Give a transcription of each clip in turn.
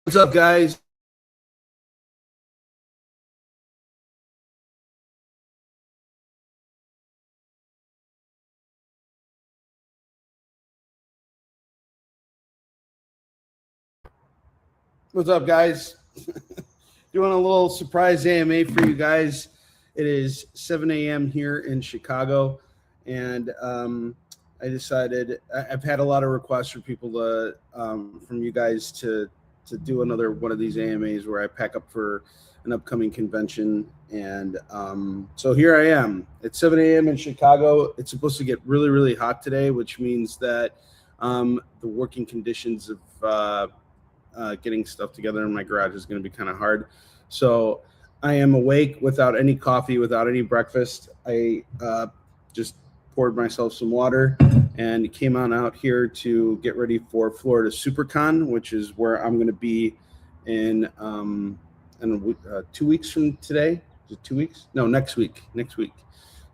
What's up, guys? What's up, guys? Doing a little surprise AMA for you guys. It is 7 a.m. here in Chicago, and I decided I've had a lot of requests for people to from you guys to do another one of these AMAs where I pack up for an upcoming convention, and so here I am. It's 7 a.m. in Chicago. It's supposed to get really, really hot today, which means that the working conditions of getting stuff together in my garage is going to be kind of hard. So I am awake without any coffee, without any breakfast. I just poured myself some water and came on out here to get ready for Florida SuperCon, which is where I'm going to be in 2 weeks from today. Is it 2 weeks? No, next week. Next week.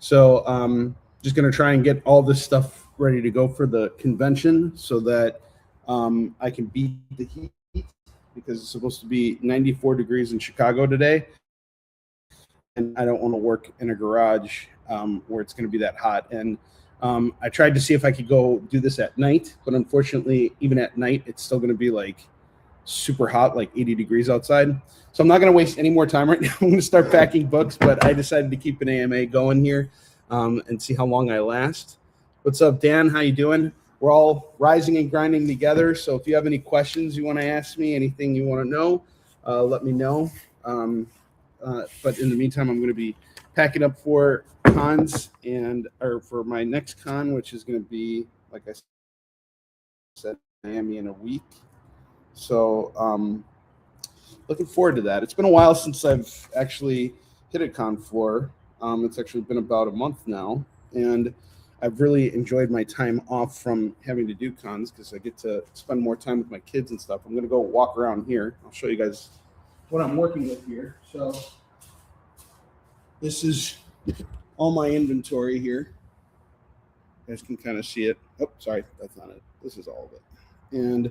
So just going to try and get all this stuff ready to go for the convention so that I can beat the heat because it's supposed to be 94 degrees in Chicago today. And I don't want to work in a garage where it's going to be that hot. And I tried to see if I could go do this at night, but unfortunately, even at night, it's still going to be like super hot, like 80 degrees outside. So I'm not going to waste any more time right now. I'm going to start packing books, but I decided to keep an AMA going here and see how long I last. What's up, Dan? How you doing? We're all rising and grinding together. So if you have any questions you want to ask me, anything you want to know, let me know. But in the meantime, I'm going to be packing up for cons or for my next con, which is going to be, like I said, Miami in a week. So looking forward to that. It's been a while since I've actually hit a con floor. It's actually been about a month now, and I've really enjoyed my time off from having to do cons because I get to spend more time with my kids and stuff. I'm going to go walk around here. I'll show you guys what I'm working with here. So this is all my inventory here. You guys can kind of see it. Oh, sorry, that's not it. This is all of it. And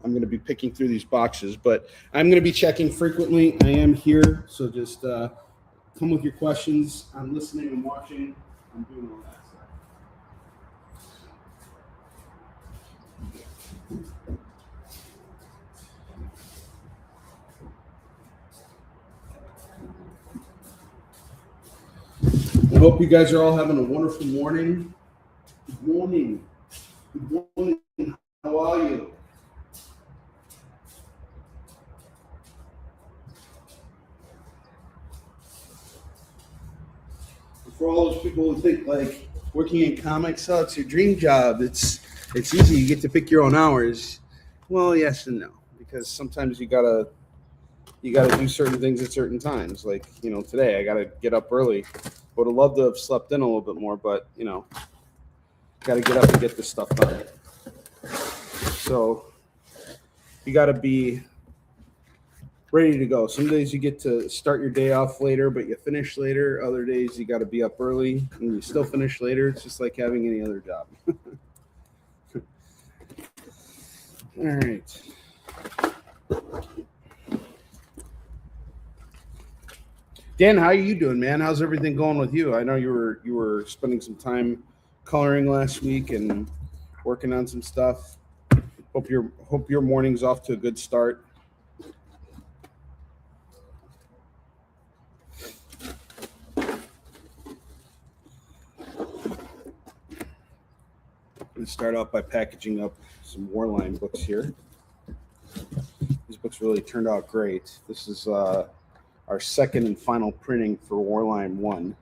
I'm going to be picking through these boxes, but I'm going to be checking frequently. I am here, so just come with your questions. I'm listening and watching. I'm doing all that stuff. I hope you guys are all having a wonderful morning. Good morning. Good morning. How are you? For all those people who think like working in comics, oh, it's your dream job. It's easy. You get to pick your own hours. Well, yes and no, because sometimes you gotta do certain things at certain times. Like today I gotta get up early. Would have loved to have slept in a little bit more, but gotta get up and get this stuff done. So you gotta be ready to go. Some days you get to start your day off later, but you finish later. Other days you got to be up early and you still finish later. It's just like having any other job. All right. Dan, how are you doing, man? How's everything going with you? I know you were spending some time coloring last week and working on some stuff. Hope your morning's off to a good start. I'm going to start off by packaging up some Warline books here. These books really turned out great. This is our second and final printing for Warline 1.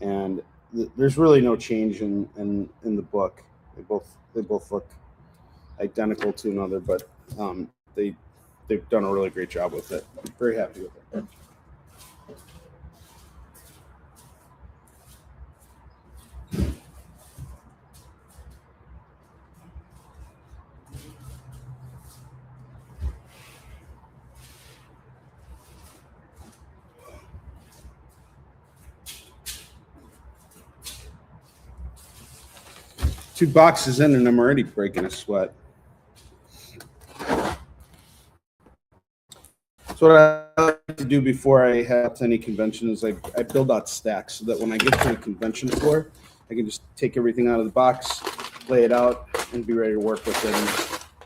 And there's really no change in the book. They both look identical to another, but they've done a really great job with it. I'm very happy with it. Two boxes in and I'm already breaking a sweat. So what I like to do before I head out to any convention is I build out stacks so that when I get to the convention floor, I can just take everything out of the box, lay it out, and be ready to work with it.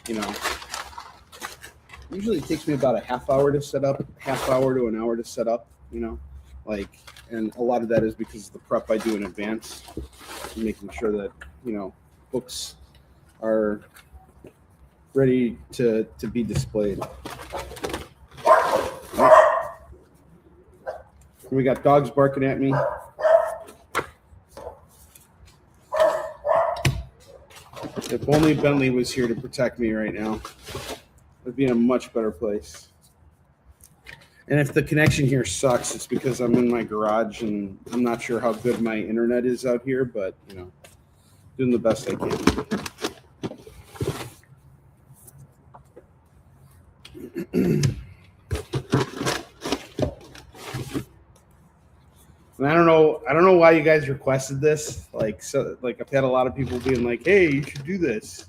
And, usually it takes me about a half hour to set up, half hour to an hour to set up, and a lot of that is because of the prep I do in advance, making sure that, books are ready to be displayed. We got dogs barking at me. If only Bentley was here to protect me right now, I'd be in a much better place. And if the connection here sucks, it's because I'm in my garage and I'm not sure how good my internet is out here, but, doing the best I can. And I don't know why you guys requested this. I've had a lot of people being like, "Hey, you should do this,"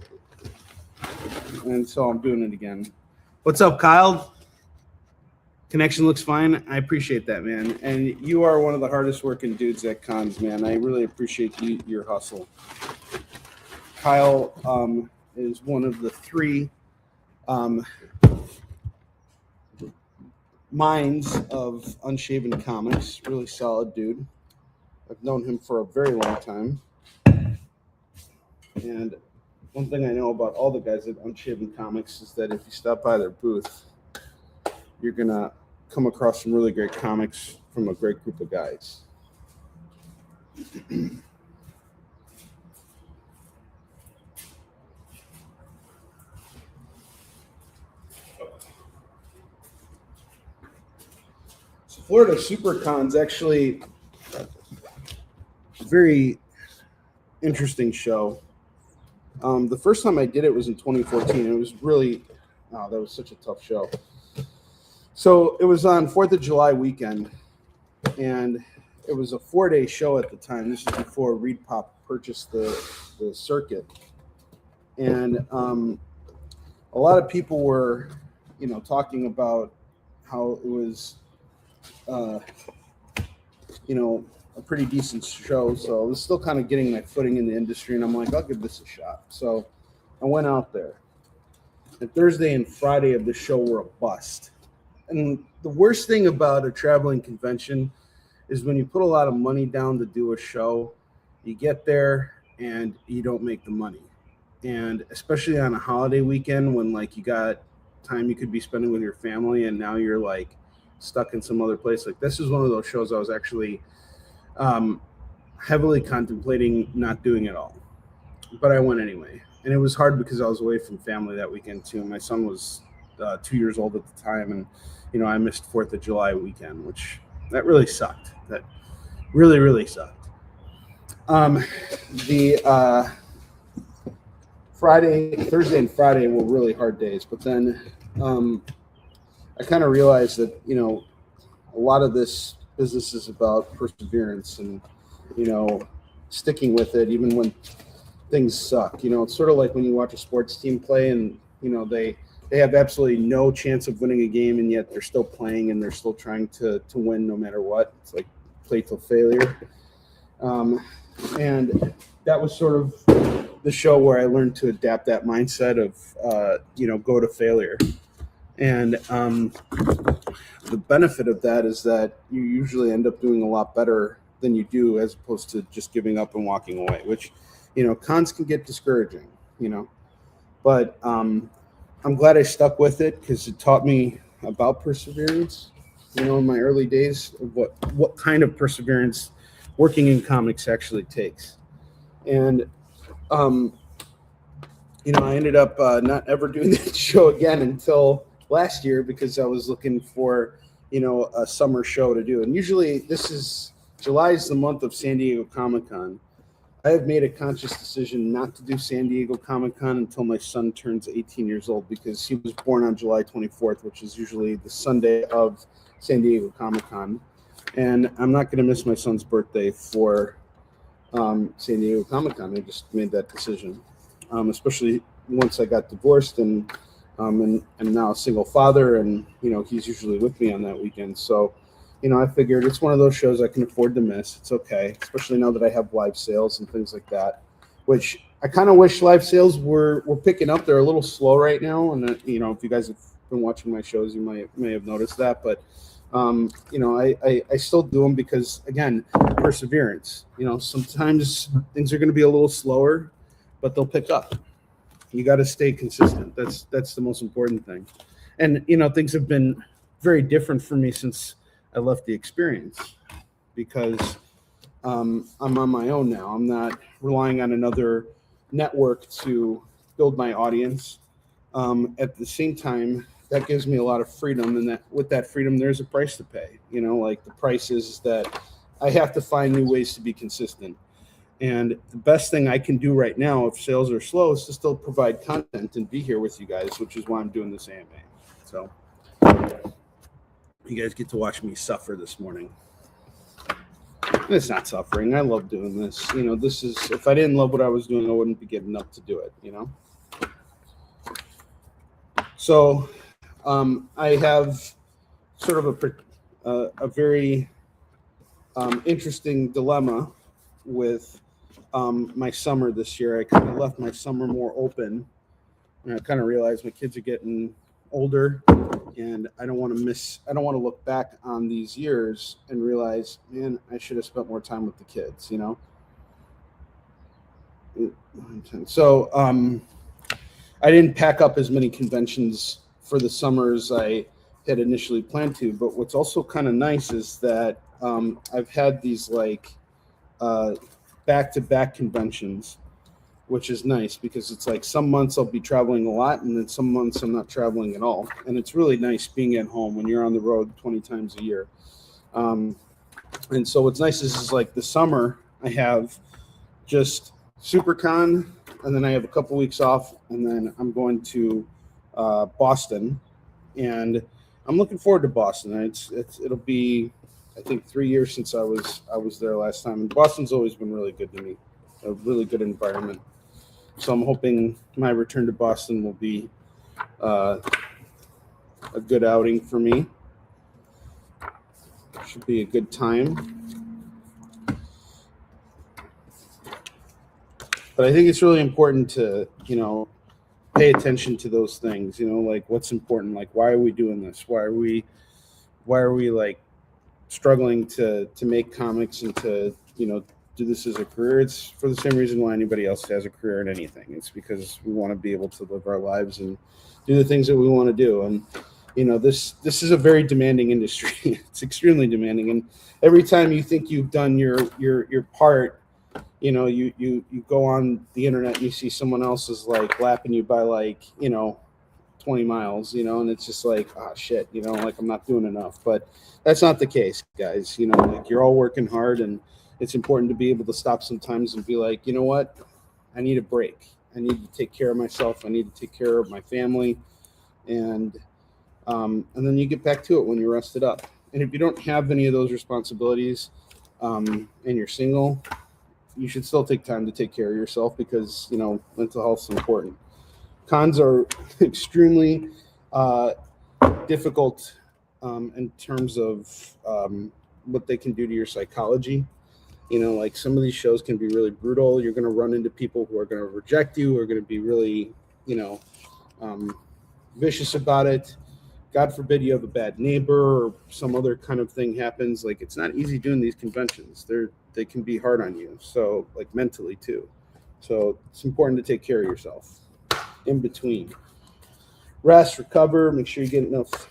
and so I'm doing it again. What's up, Kyle? Connection looks fine. I appreciate that, man. And you are one of the hardest working dudes at cons, man. I really appreciate your hustle. Kyle is one of the three minds of Unshaven Comics. Really solid dude. I've known him for a very long time. And one thing I know about all the guys at Unshaven Comics is that if you stop by their booth, you're going to come across some really great comics from a great group of guys. Florida SuperCon's actually a very interesting show. The first time I did it was in 2014. It was really, that was such a tough show. So it was on 4th of July weekend, and it was a 4-day show at the time. This is before Reed Pop purchased the circuit. And a lot of people were, talking about how it was a pretty decent show. So I was still kind of getting my footing in the industry, and I'm like, I'll give this a shot. So I went out there. And Thursday and Friday of the show were a bust. And the worst thing about a traveling convention is when you put a lot of money down to do a show, you get there and you don't make the money. And especially on a holiday weekend when you got time you could be spending with your family, and now you're stuck in some other place. This is one of those shows I was actually heavily contemplating not doing at all, but I went anyway. And it was hard because I was away from family that weekend too. My son was 2 years old at the time, and I missed 4th of July weekend, which that really sucked. That really, really sucked. The Thursday and Friday were really hard days, but then I kind of realized that, a lot of this business is about perseverance and, sticking with it even when things suck. It's sort of like when you watch a sports team play and, they have absolutely no chance of winning a game, and yet they're still playing and they're still trying to win no matter what. It's like play till failure. And that was sort of the show where I learned to adapt that mindset of, go to failure. And the benefit of that is that you usually end up doing a lot better than you do as opposed to just giving up and walking away, which, cons can get discouraging, but I'm glad I stuck with it because it taught me about perseverance, in my early days of what kind of perseverance working in comics actually takes. And, I ended up not ever doing that show again until last year because I was looking for, a summer show to do. And usually July is the month of San Diego Comic-Con. I have made a conscious decision not to do San Diego Comic-Con until my son turns 18 years old because he was born on July 24th, which is usually the Sunday of San Diego Comic-Con. And I'm not going to miss my son's birthday for San Diego Comic-Con. I just made that decision, especially once I got divorced and, and I'm now a single father, and he's usually with me on that weekend. So, I figured it's one of those shows I can afford to miss. It's okay, especially now that I have live sales and things like that, which I kind of wish live sales were picking up. They're a little slow right now, and if you guys have been watching my shows, you may have noticed that. But I still do them because, again, perseverance. Sometimes things are going to be a little slower, but they'll pick up. You got to stay consistent. That's the most important thing. And things have been very different for me since I left the experience, because I'm on my own now. I'm not relying on another network to build my audience. At the same time, that gives me a lot of freedom, and that with that freedom, there's a price to pay. Like the price is that I have to find new ways to be consistent. And the best thing I can do right now, if sales are slow, is to still provide content and be here with you guys, which is why I'm doing this AMA. So you guys get to watch me suffer this morning. It's not suffering. I love doing this. This is, if I didn't love what I was doing, I wouldn't be getting up to do it, So I have sort of a very interesting dilemma with my summer this year. I kind of left my summer more open, and I kind of realized my kids are getting older, and I don't want to look back on these years and realize, man, I should have spent more time with the kids, So I didn't pack up as many conventions for the summer as I had initially planned to. But what's also kind of nice is that I've had these back-to-back conventions, which is nice because it's like some months I'll be traveling a lot, and then some months I'm not traveling at all. And it's really nice being at home when you're on the road 20 times a year. And so what's nice is like the summer I have just SuperCon, and then I have a couple weeks off, and then I'm going to Boston, and I'm looking forward to Boston. It'll be, I think, 3 years since I was there last time, and Boston's always been really good to me, a really good environment. So I'm hoping my return to Boston will be a good outing for me. Should be a good time. But I think it's really important to, pay attention to those things, like what's important, like why are we doing this? Why are we like struggling to make comics and to, do this as a career? It's for the same reason why anybody else has a career in anything. It's because we want to be able to live our lives and do the things that we want to do. And, this is a very demanding industry. It's extremely demanding. And every time you think you've done your part, you go on the internet and you see someone else is like lapping you by 20 miles, and it's just like, oh shit, like I'm not doing enough. But that's not the case, guys. Like you're all working hard, and it's important to be able to stop sometimes and be like, you know what? I need a break. I need to take care of myself. I need to take care of my family. And then you get back to it when you're rested up. And if you don't have any of those responsibilities, and you're single, you should still take time to take care of yourself, because, mental health is important. Cons are extremely difficult in terms of what they can do to your psychology. Like some of these shows can be really brutal. You're going to run into people who are going to reject you, who are going to be really, vicious about it. God forbid you have a bad neighbor or some other kind of thing happens. Like, it's not easy doing these conventions. They can be hard on you. So, like, mentally too. So it's important to take care of yourself in between. Rest, recover, make sure you get enough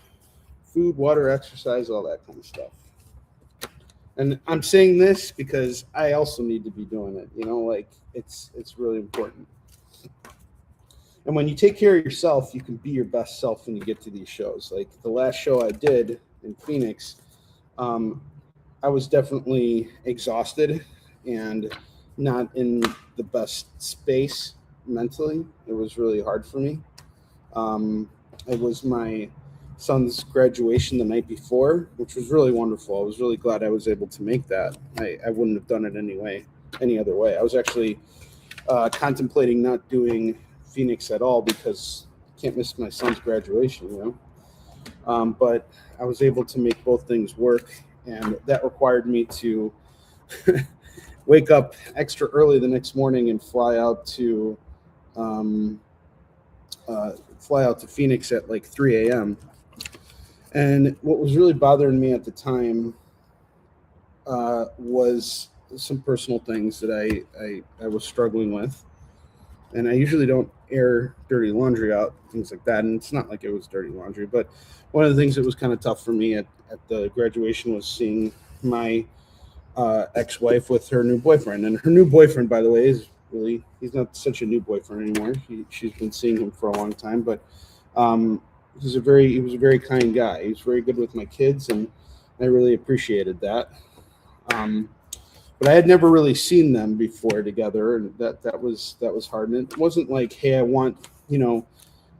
food, water, exercise, all that kind of stuff. And I'm saying this because I also need to be doing it. Like it's really important. And when you take care of yourself, you can be your best self when you get to these shows. Like the last show I did in Phoenix, I was definitely exhausted and not in the best space mentally. It was really hard for me. It was my son's graduation the night before, which was really wonderful. I was really glad I was able to make that. I wouldn't have done it any other way. I was actually contemplating not doing Phoenix at all because can't miss my son's graduation, but I was able to make both things work, and that required me to wake up extra early the next morning and um, fly out to Phoenix at like 3 a.m. And what was really bothering me at the time was some personal things that I was struggling with. And I usually don't air dirty laundry out, things like that. And it's not like it was dirty laundry, but one of the things that was kind of tough for me at the graduation was seeing my ex-wife with her new boyfriend. And her new boyfriend, by the way, he's not such a new boyfriend anymore. She's been seeing him for a long time, but he was a very kind guy. He was very good with my kids, and I really appreciated that. But I had never really seen them before together, and that was hard. And it wasn't like, hey, I want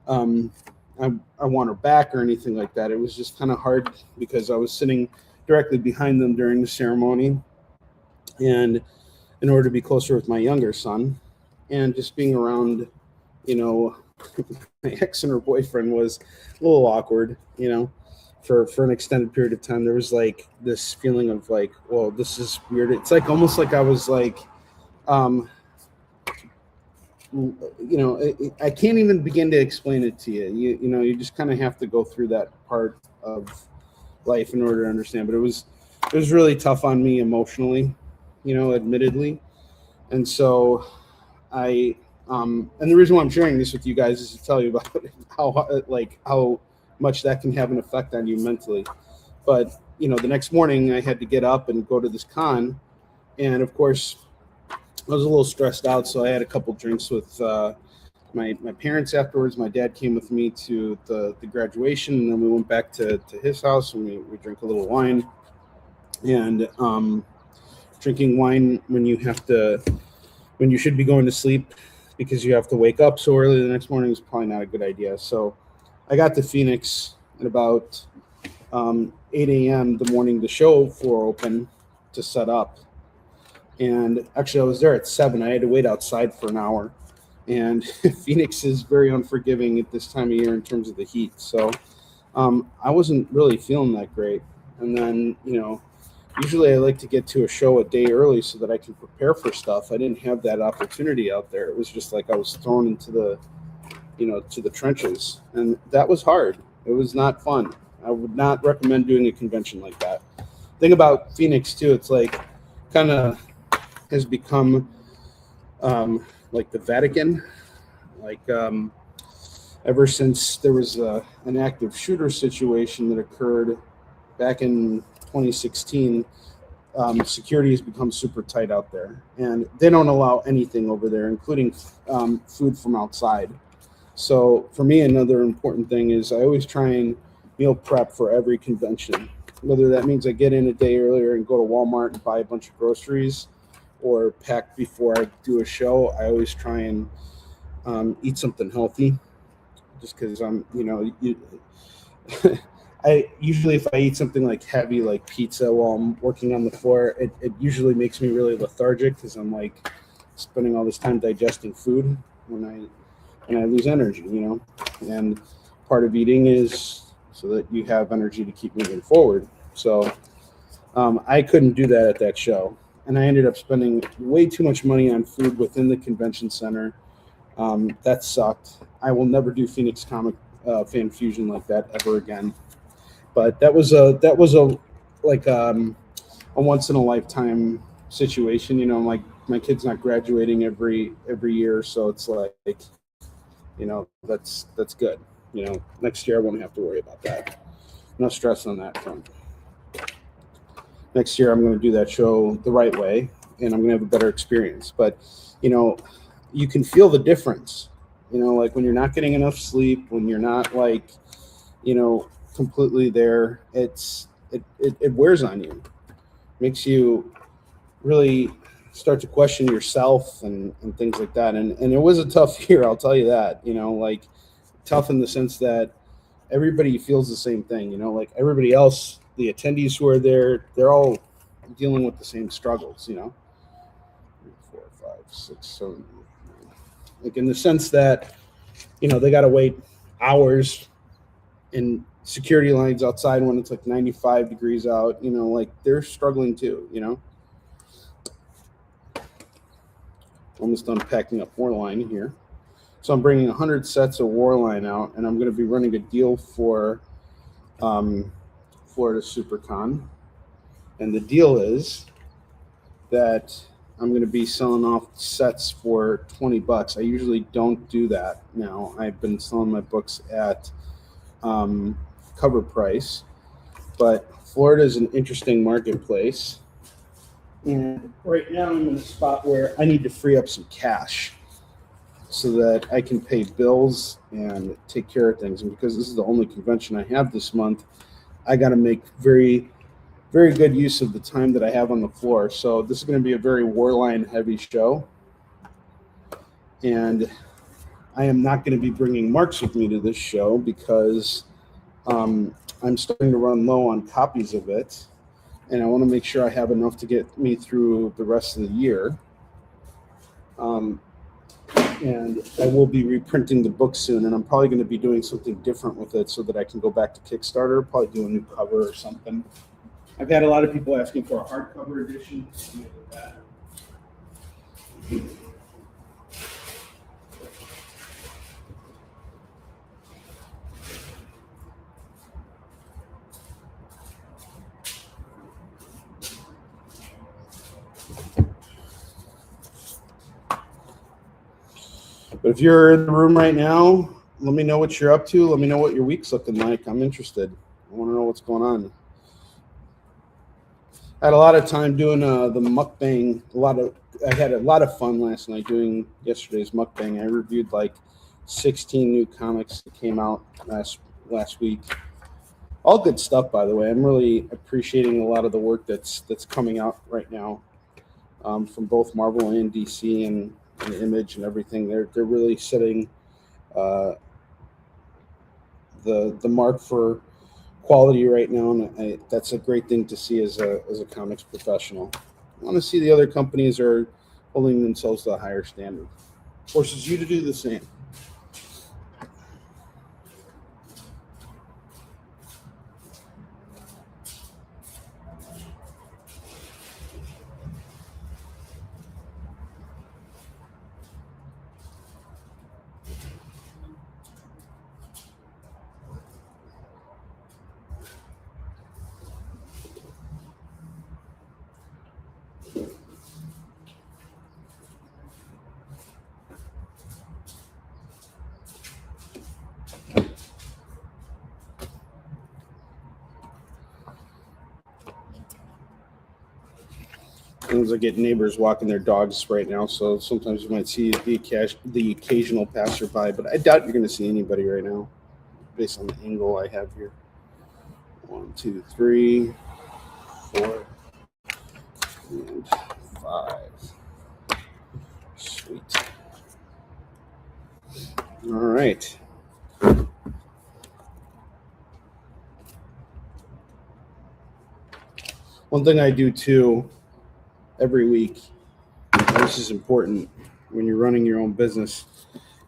I want her back or anything like that. It was just kind of hard because I was sitting directly behind them during the ceremony, and in order to be closer with my younger son, and just being around, my ex and her boyfriend was a little awkward, for an extended period of time. There was like this feeling of like, well, this is weird. It's like almost like I was like, I can't even begin to explain it to you. You just kind of have to go through that part of life in order to understand. But it was really tough on me emotionally, admittedly. And so and the reason why I'm sharing this with you guys is to tell you about how much that can have an effect on you mentally. But the next morning I had to get up and go to this con, and of course I was a little stressed out, so I had a couple drinks with my parents afterwards. My dad came with me to the graduation, and then we went back to his house, and we drank a little wine. And drinking wine when you should be going to sleep because you have to wake up so early the next morning is probably not a good idea. So I got to Phoenix at about 8 a.m. the morning the show floor opened to set up. And actually, I was there at 7. I had to wait outside for an hour. And Phoenix is very unforgiving at this time of year in terms of the heat. So I wasn't really feeling that great. And then, usually I like to get to a show a day early so that I can prepare for stuff. I didn't have that opportunity out there. It was just like I was thrown into to the trenches. And that was hard. It was not fun. I would not recommend doing a convention like that. Thing about Phoenix, too, it's like kind of has become like the Vatican. Like ever since there was an active shooter situation that occurred back in 2016, security has become super tight out there, and they don't allow anything over there, including food from outside. So for me, another important thing is I always try and meal prep for every convention, whether that means I get in a day earlier and go to Walmart and buy a bunch of groceries, or pack before I do a show. I always try and eat something healthy, just because I usually, if I eat something like heavy, like pizza while I'm working on the floor, it usually makes me really lethargic because I'm like spending all this time digesting food when I lose energy, and part of eating is so that you have energy to keep moving forward. So I couldn't do that at that show, and I ended up spending way too much money on food within the convention center. That sucked. I will never do Phoenix Comic Fan Fusion like that ever again. But that was a once in a lifetime situation. Like my kid's not graduating every year, so it's like, that's good. Next year I won't have to worry about that. No stress on that front. Next year I'm going to do that show the right way, and I'm going to have a better experience. But you can feel the difference. Like when you're not getting enough sleep, when you're not completely there, it wears on you, makes you really start to question yourself and things like that. And it was a tough year, I'll tell you that. Like tough in the sense that everybody feels the same thing. Like everybody else, the attendees who are there, they're all dealing with the same struggles. 3, 4, 5, 6, 7, 8, 9. Like in the sense that they got to wait hours in security lines outside when it's like 95 degrees out, like they're struggling too, Almost done packing up Warline here. So I'm bringing 100 sets of Warline out, and I'm going to be running a deal for Florida SuperCon. And the deal is that I'm going to be selling off sets for $20. I usually don't do that now. I've been selling my books at cover price, but Florida is an interesting marketplace. And right now I'm in a spot where I need to free up some cash so that I can pay bills and take care of things. And because this is the only convention I have this month, I got to make very, very good use of the time that I have on the floor. So this is going to be a very Warline heavy show. And I am not going to be bringing Marks with me to this show because I'm starting to run low on copies of it. And I want to make sure I have enough to get me through the rest of the year. And I will be reprinting the book soon, and I'm probably going to be doing something different with it so that I can go back to Kickstarter, probably do a new cover or something. I've had a lot of people asking for a hardcover edition. But if you're in the room right now, let me know what you're up to. Let me know what your week's looking like. I'm interested. I want to know what's going on. I had a lot of time doing the mukbang. I had a lot of fun last night doing yesterday's mukbang. I reviewed like 16 new comics that came out last week. All good stuff, by the way. I'm really appreciating a lot of the work that's coming out right now from both Marvel and DC and Image and everything. They're really setting the mark for quality right now, and that's a great thing to see as a comics professional. I want to see the other companies are holding themselves to a higher standard. Forces you to do the same. Sometimes I get neighbors walking their dogs right now, so sometimes you might see the occasional passerby, but I doubt you're going to see anybody right now based on the angle I have here. 1, 2, 3, 4, and 5. Sweet. All right. One thing I do too every week, this is important when you're running your own business,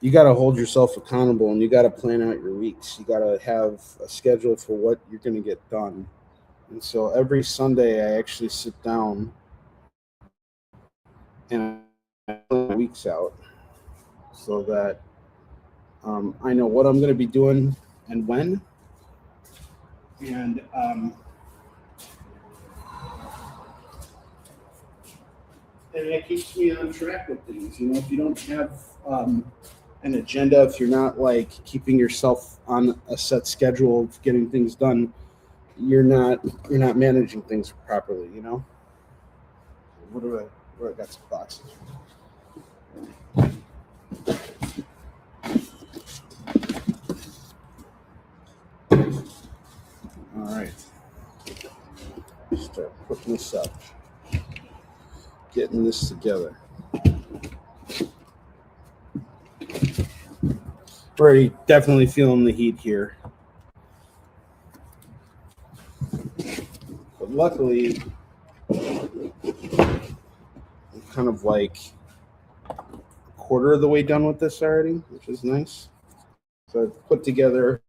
you got to hold yourself accountable and you got to plan out your weeks. You got to have a schedule for what you're going to get done. And so every Sunday I actually sit down and I plan my weeks out so that I know what I'm going to be doing and when. And and it keeps me on track with things. If you don't have an agenda, if you're not like keeping yourself on a set schedule of getting things done, you're not managing things properly. What do I got some boxes? All right, start putting this up. Getting this together. Already definitely feeling the heat here. But luckily, I'm kind of like a quarter of the way done with this already, which is nice. So I've put together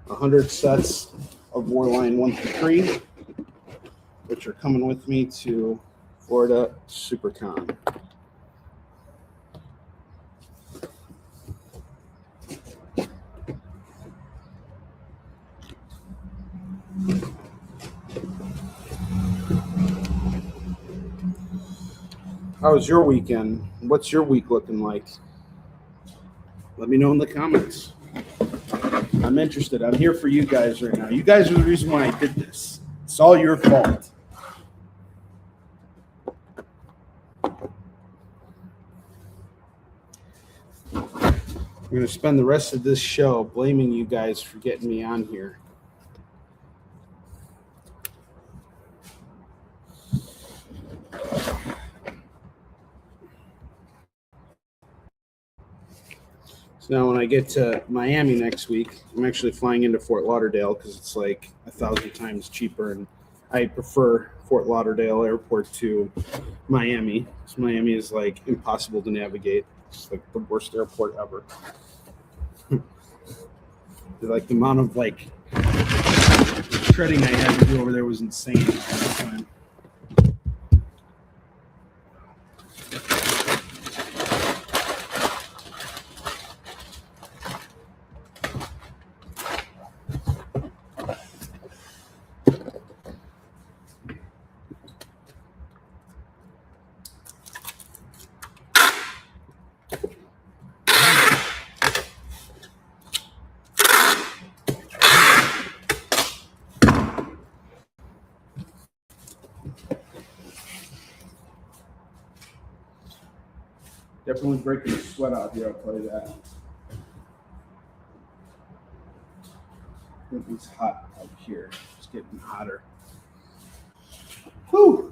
100 sets of Warline 1 through 3, which are coming with me to Florida SuperCon. How was your weekend? What's your week looking like? Let me know in the comments. I'm interested. I'm here for you guys right now. You guys are the reason why I did this. It's all your fault. I'm going to spend the rest of this show blaming you guys for getting me on here. So now when I get to Miami next week, I'm actually flying into Fort Lauderdale because it's like 1,000 times cheaper, and I prefer Fort Lauderdale airport to Miami. So Miami is like impossible to navigate. It's like the worst airport ever. Like the amount of like treading I had to do over there was insane all the time. Definitely breaking the sweat out here, I'll tell you that. I think it's hot out here. It's getting hotter. Whew.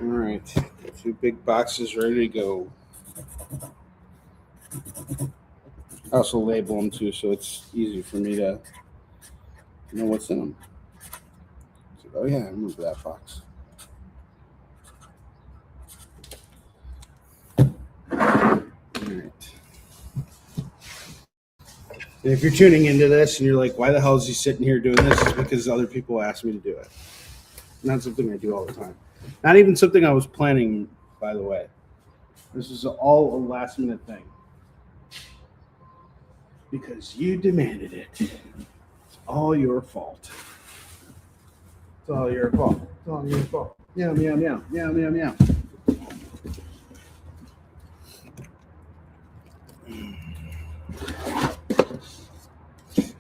All right, 2 big boxes ready to go. I also label them too, so it's easy for me to know what's in them. So, oh yeah, I remember that box. All right. And if you're tuning into this and you're like, why the hell is he sitting here doing this? It's because other people asked me to do it. Not something I do all the time. Not even something I was planning, by the way. This is all a last minute thing. Because you demanded it. It's all your fault. It's all your fault. It's all your fault. Meow, meow, meow. Meow, meow, meow.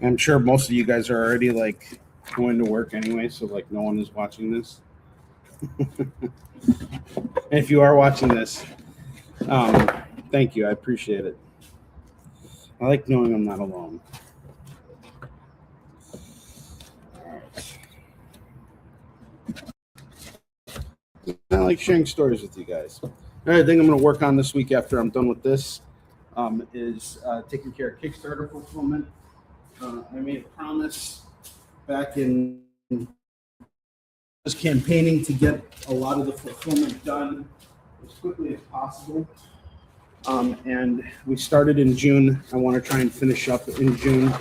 I'm sure most of you guys are already like going to work anyway, so like no one is watching this. And if you are watching this, thank you. I appreciate it. I like knowing I'm not alone. I like sharing stories with you guys. Another thing I'm going to work on this week after I'm done with this is taking care of Kickstarter fulfillment. I made a promise back in just campaigning to get a lot of the fulfillment done as quickly as possible. And we started in June. I want to try and finish up in June.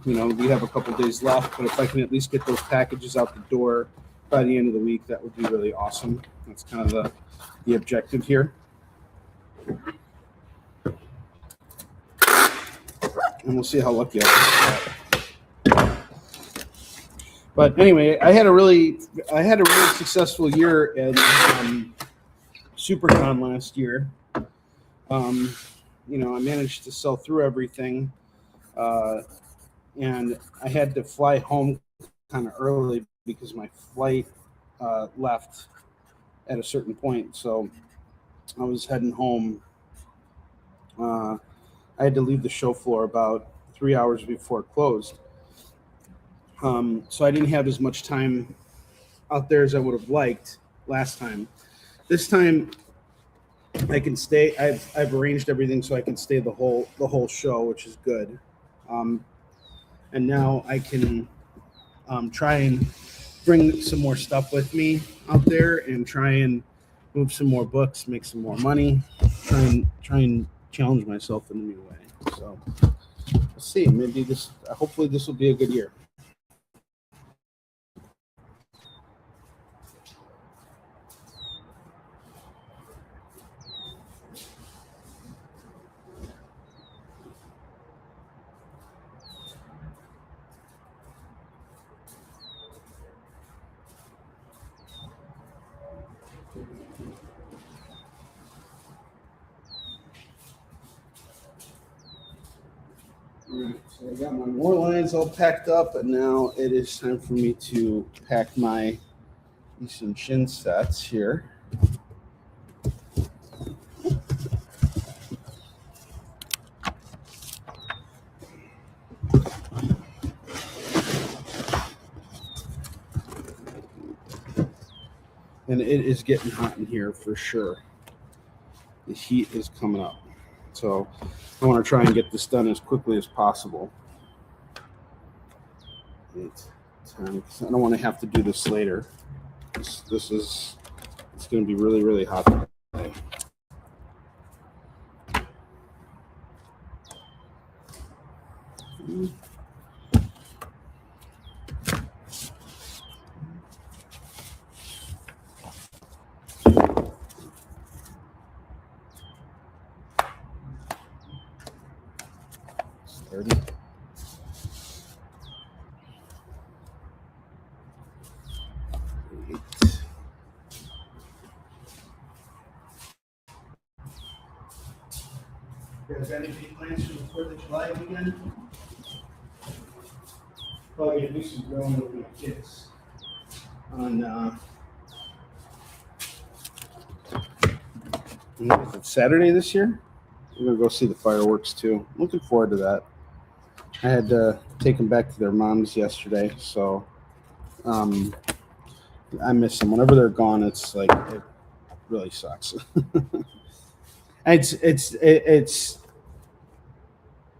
We have a couple days left, but if I can at least get those packages out the door by the end of the week, that would be really awesome. That's kind of the objective here. And we'll see how lucky I am. But anyway, I had a really successful year at SuperCon last year. I managed to sell through everything. and I had to fly home kind of early because my flight left at a certain point. So I was heading home. I had to leave the show floor about 3 hours before it closed. So I didn't have as much time out there as I would have liked last time. This time I can stay. I've arranged everything so I can stay the whole show, which is good. Um, and now I can try and bring some more stuff with me out there and try and move some more books, make some more money, try and challenge myself in a new way. So let's see. Maybe this. Hopefully, this will be a good year. Alright, so I got my more lines all packed up, and now it is time for me to pack my Eastern Shin sets here. And it is getting hot in here for sure. The heat is coming up. So I want to try and get this done as quickly as possible. It's time, 'cause I don't want to have to do this later. It's going to be really, really hot today. You guys got any big plans for the 4th of July weekend? Probably gonna do some grilling with my kids on is it Saturday this year? We're gonna go see the fireworks too. Looking forward to that. I had to take them back to their moms yesterday, so I miss them. Whenever they're gone, it's like it really sucks. It's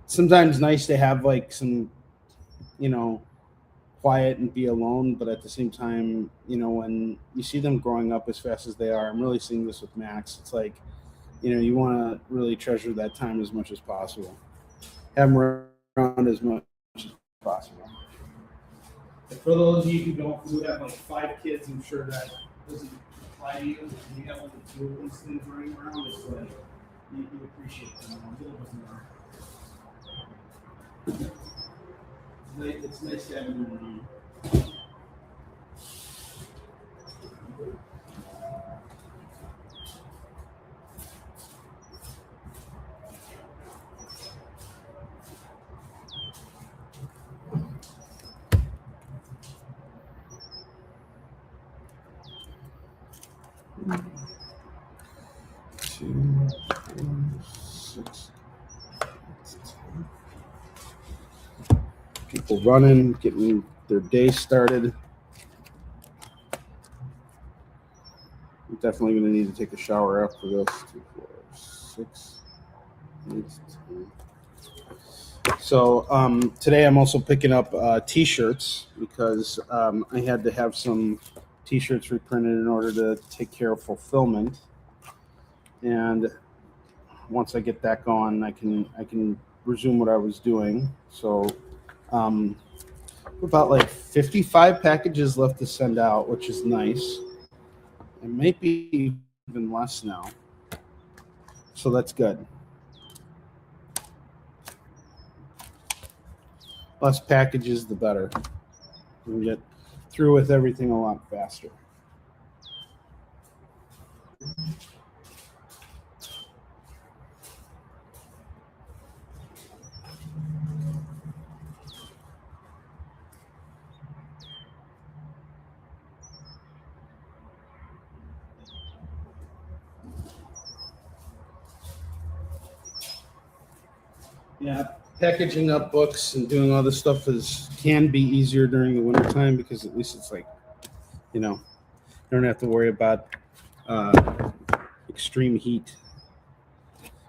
sometimes nice to have like some, quiet and be alone, but at the same time, when you see them growing up as fast as they are, I'm really seeing this with Max. It's like, you want to really treasure that time as much as possible. Have them around as much as possible. For those of you who have like 5 kids, I'm sure that doesn't apply to you. When you have like 2 of these things running around, it's like you appreciate them a little bit more. It's nice to have them around. Two, 4, 6. People running, getting their day started. I'm definitely going to need to take a shower after this. 2, 4, 6, 8, 10. So today I'm also picking up T-shirts because I had to have some T-shirts reprinted in order to take care of fulfillment. And once I get that going, I can resume what I was doing. So about like 55 packages left to send out, which is nice. It might be even less now. So that's good. Less packages, the better. We can get through with everything a lot faster. Yeah, packaging up books and doing all this stuff can be easier during the wintertime because at least it's like, you don't have to worry about uh, extreme heat.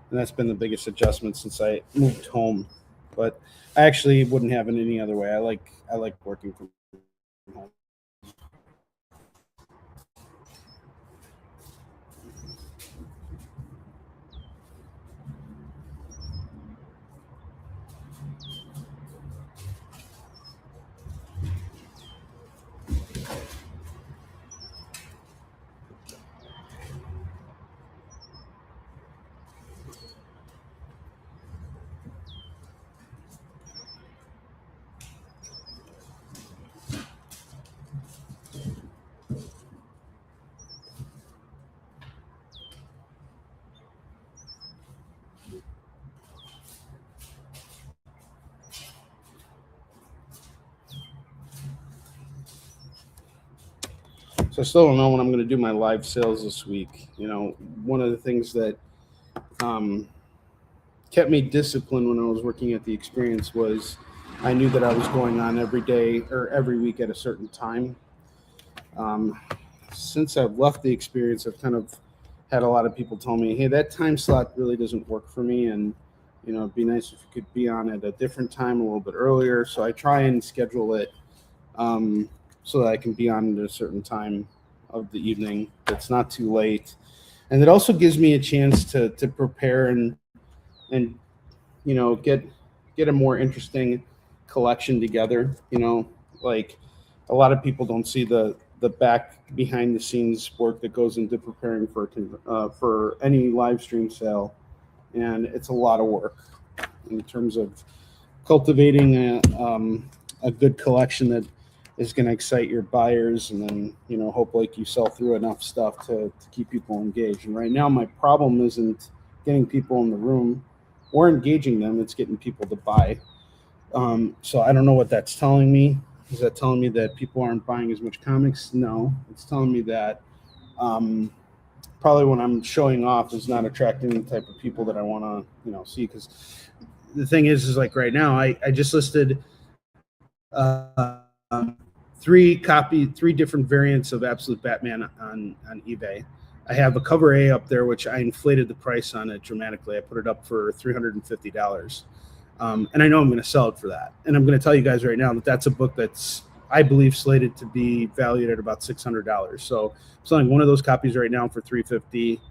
And that's been the biggest adjustment since I moved home. But I actually wouldn't have it any other way. I like working from home. So I still don't know when I'm going to do my live sales this week. One of the things that um, kept me disciplined when I was working at the experience was I knew that I was going on every day or every week at a certain time. Um, since I've left the experience, I've kind of had a lot of people tell me, "Hey, that time slot really doesn't work for me," and it'd be nice if you could be on at a different time, a little bit earlier. So I try and schedule it um, so that I can be on at a certain time of the evening. That's not too late, and it also gives me a chance to prepare and get a more interesting collection together. Like a lot of people don't see the back behind the scenes work that goes into preparing for any live stream sale, and it's a lot of work in terms of cultivating a good collection that is going to excite your buyers, and then hope like you sell through enough stuff to keep people engaged. And right now my problem isn't getting people in the room or engaging them, it's getting people to buy. So I don't know what that's telling me. Is that telling me that people aren't buying as much comics? No, it's telling me that um, probably when I'm showing off is not attracting the type of people that I want to see. Because the thing is like right now I just listed uh, three different variants of Absolute Batman on eBay. I have a cover A up there, which I inflated the price on it dramatically. I put it up for $350. And I know I'm going to sell it for that. And I'm going to tell you guys right now that that's a book that's, I believe, slated to be valued at about $600. So I'm selling one of those copies right now for $350,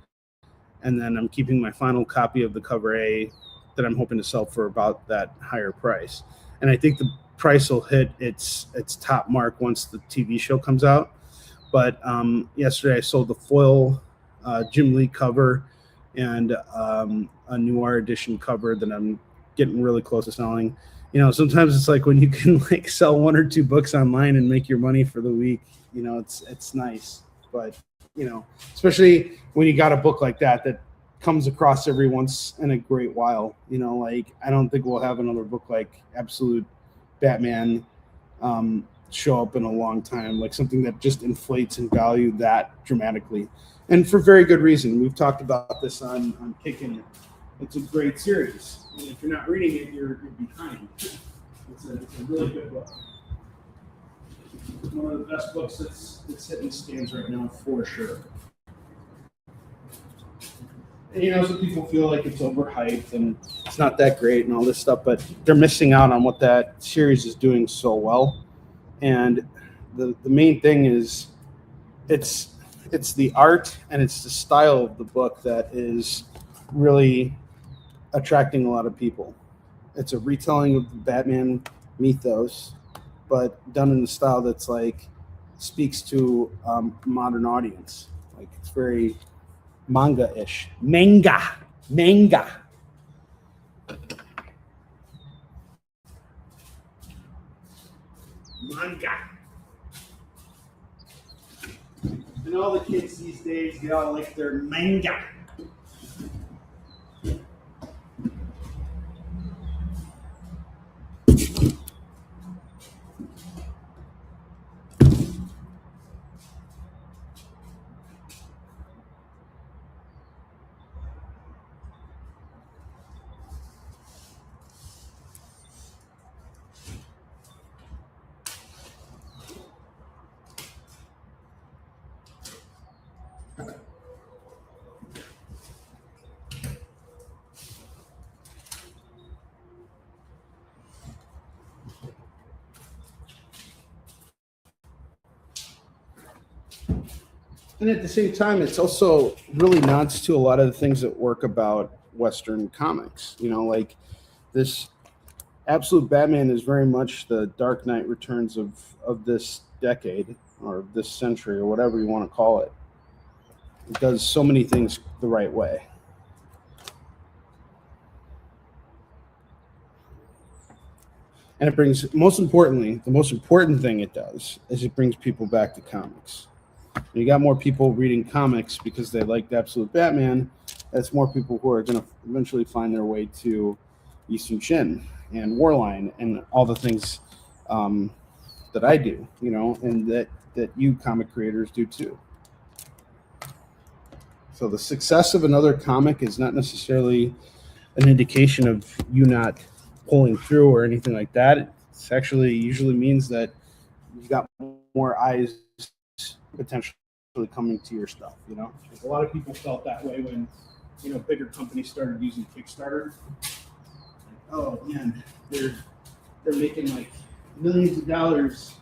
and then I'm keeping my final copy of the cover A that I'm hoping to sell for about that higher price. And I think the price will hit its top mark once the TV show comes out. But yesterday I sold the foil Jim Lee cover and a noir edition cover that I'm getting really close to selling. Sometimes it's like when you can like sell one or two books online and make your money for the week, it's nice. But especially when you got a book like that comes across every once in a great while. Like I don't think we'll have another book like Absolute Batman show up in a long time, like something that just inflates in value that dramatically, and for very good reason. We've talked about this on Kicking It. It's a great series, and if you're not reading it, you're behind. It's a really good book. One of the best books that's hitting stands right now for sure. And some people feel like it's overhyped and it's not that great and all this stuff, but they're missing out on what that series is doing so well. And the main thing is it's the art and it's the style of the book that is really attracting a lot of people. It's a retelling of the Batman mythos, but done in a style that's like speaks to modern audience. Like it's very manga-ish. Manga. Manga. And all the kids these days, they all like their manga. And at the same time, it's also really nods to a lot of the things that work about Western comics. Like this Absolute Batman is very much the Dark Knight Returns of this decade or this century or whatever you want to call it. It does so many things the right way. And it brings, most importantly, the most important thing it does is it brings people back to comics. When you got more people reading comics because they liked Absolute Batman, that's more people who are going to eventually find their way to Eastern Shin and Warline and all the things that I do, and that you comic creators do too. So the success of another comic is not necessarily an indication of you not pulling through or anything like that. It's actually usually means that you got more eyes potentially coming to your stuff. Like a lot of people felt that way when bigger companies started using Kickstarter. Oh man, they're making like millions of dollars,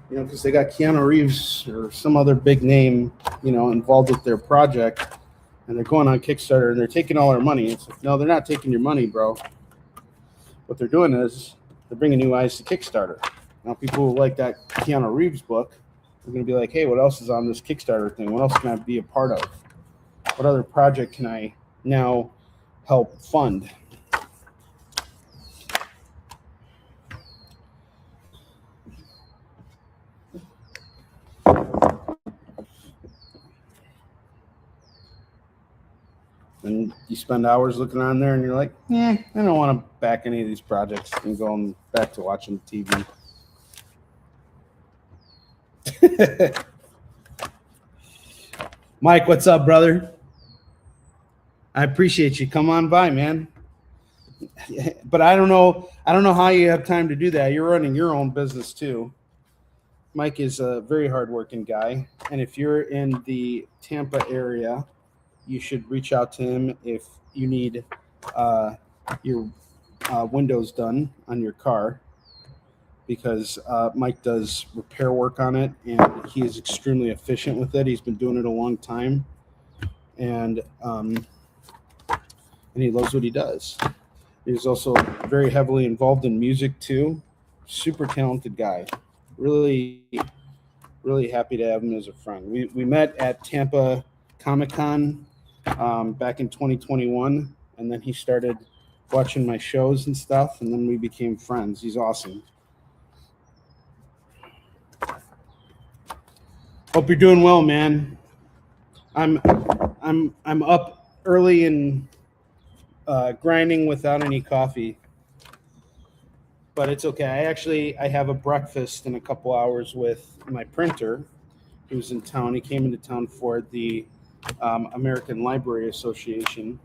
because they got Keanu Reeves or some other big name, involved with their project, and they're going on Kickstarter and they're taking all our money. It's like, no, they're not taking your money, bro. What they're doing is they're bringing new eyes to Kickstarter. Now, people who like that Keanu Reeves book are going to be like, hey, what else is on this Kickstarter thing? What else can I be a part of? What other project can I now help fund? And you spend hours looking on there and you're like, I don't want to back any of these projects and going back to watching TV. Mike, what's up, brother? I appreciate you. Come on by, man. But I don't know how you have time to do that. You're running your own business too. Mike is a very hardworking guy. And if you're in the Tampa area, you should reach out to him if you need your windows done on your car, because Mike does repair work on it, and he is extremely efficient with it. He's been doing it a long time, and he loves what he does. He's also very heavily involved in music too. Super talented guy. Really, really happy to have him as a friend. We met at Tampa Comic-Con back in 2021, and then he started watching my shows and stuff, and then we became friends. He's awesome. Hope you're doing well, man. I'm up early and grinding without any coffee, but it's okay. I have a breakfast in a couple hours with my printer, who's in town. He came into town for the American Library Association,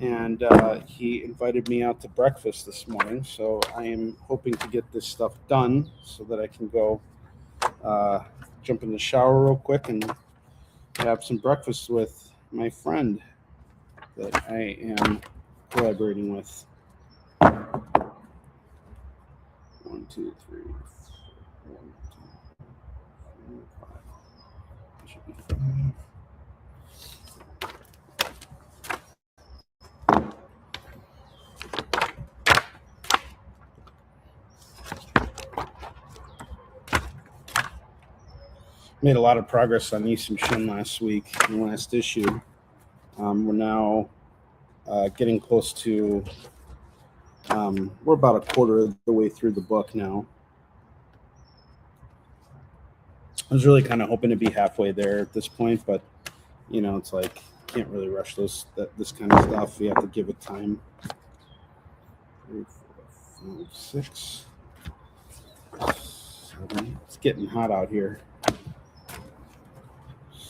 and he invited me out to breakfast this morning. So I am hoping to get this stuff done so that I can go jump in the shower real quick and have some breakfast with my friend that I am collaborating with. 1, 2, 3, 4, 1, 2, 3, 4, 5. That should be 5. Made a lot of progress on Eastern Shin last week in the last issue. We're now getting close to, we're about a quarter of the way through the book now. I was really kind of hoping to be halfway there at this point, but it's like can't really rush this kind of stuff. We have to give it time. 3, 4, 5, 6, 7. It's getting hot out here.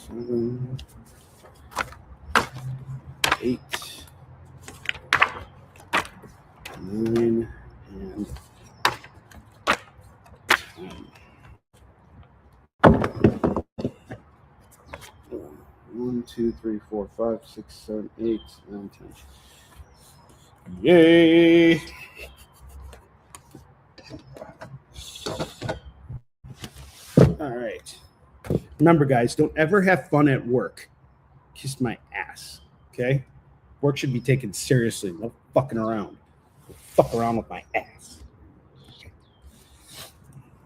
7, 8, 9, and 10. 1, 2, 3, 4, 5, 6, 7, 8, 9, 10. Yay! All right. Remember, guys, don't ever have fun at work. Kiss my ass. Okay? Work should be taken seriously. No fucking around. Don't fuck around with my ass.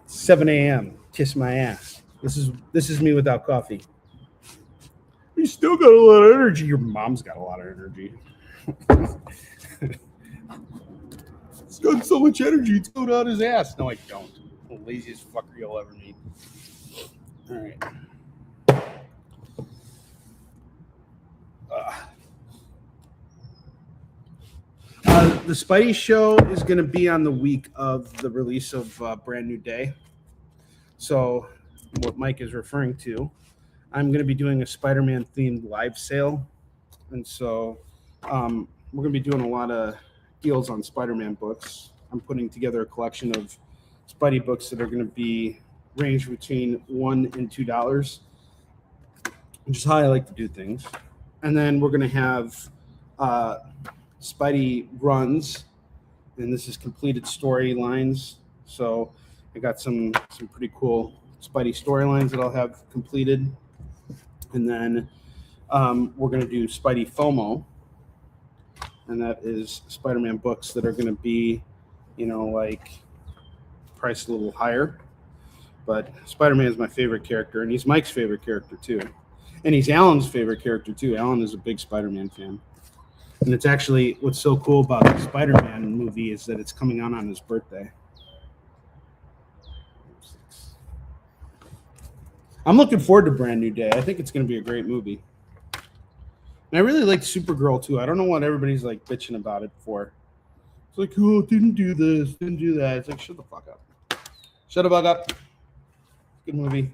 7 a.m. Kiss my ass. This is me without coffee. You still got a lot of energy. Your mom's got a lot of energy. He's got so much energy. It's going out his ass. No, I don't. I'm the laziest fucker you'll ever meet. All right. The Spidey show is going to be on the week of the release of Brand New Day. So, what Mike is referring to, I'm going to be doing a Spider-Man themed live sale. And so, we're going to be doing a lot of deals on Spider-Man books. I'm putting together a collection of Spidey books that are going to be ranged between $1 and $2, which is how I like to do things. And then we're going to have Spidey runs, and this is completed storylines. So I got some pretty cool Spidey storylines that I'll have completed. And then we're going to do Spidey FOMO, and that is Spider-Man books that are going to be, like priced a little higher. But Spider-Man is my favorite character, and he's Mike's favorite character too. And he's Alan's favorite character too. Alan is a big Spider-Man fan. And it's actually, what's so cool about the Spider-Man movie is that it's coming out on his birthday. I'm looking forward to Brand New Day. I think it's going to be a great movie. And I really like Supergirl too. I don't know what everybody's like bitching about it for. It's like, oh, didn't do this, didn't do that. It's like, shut the fuck up. Shut the fuck up. Good movie.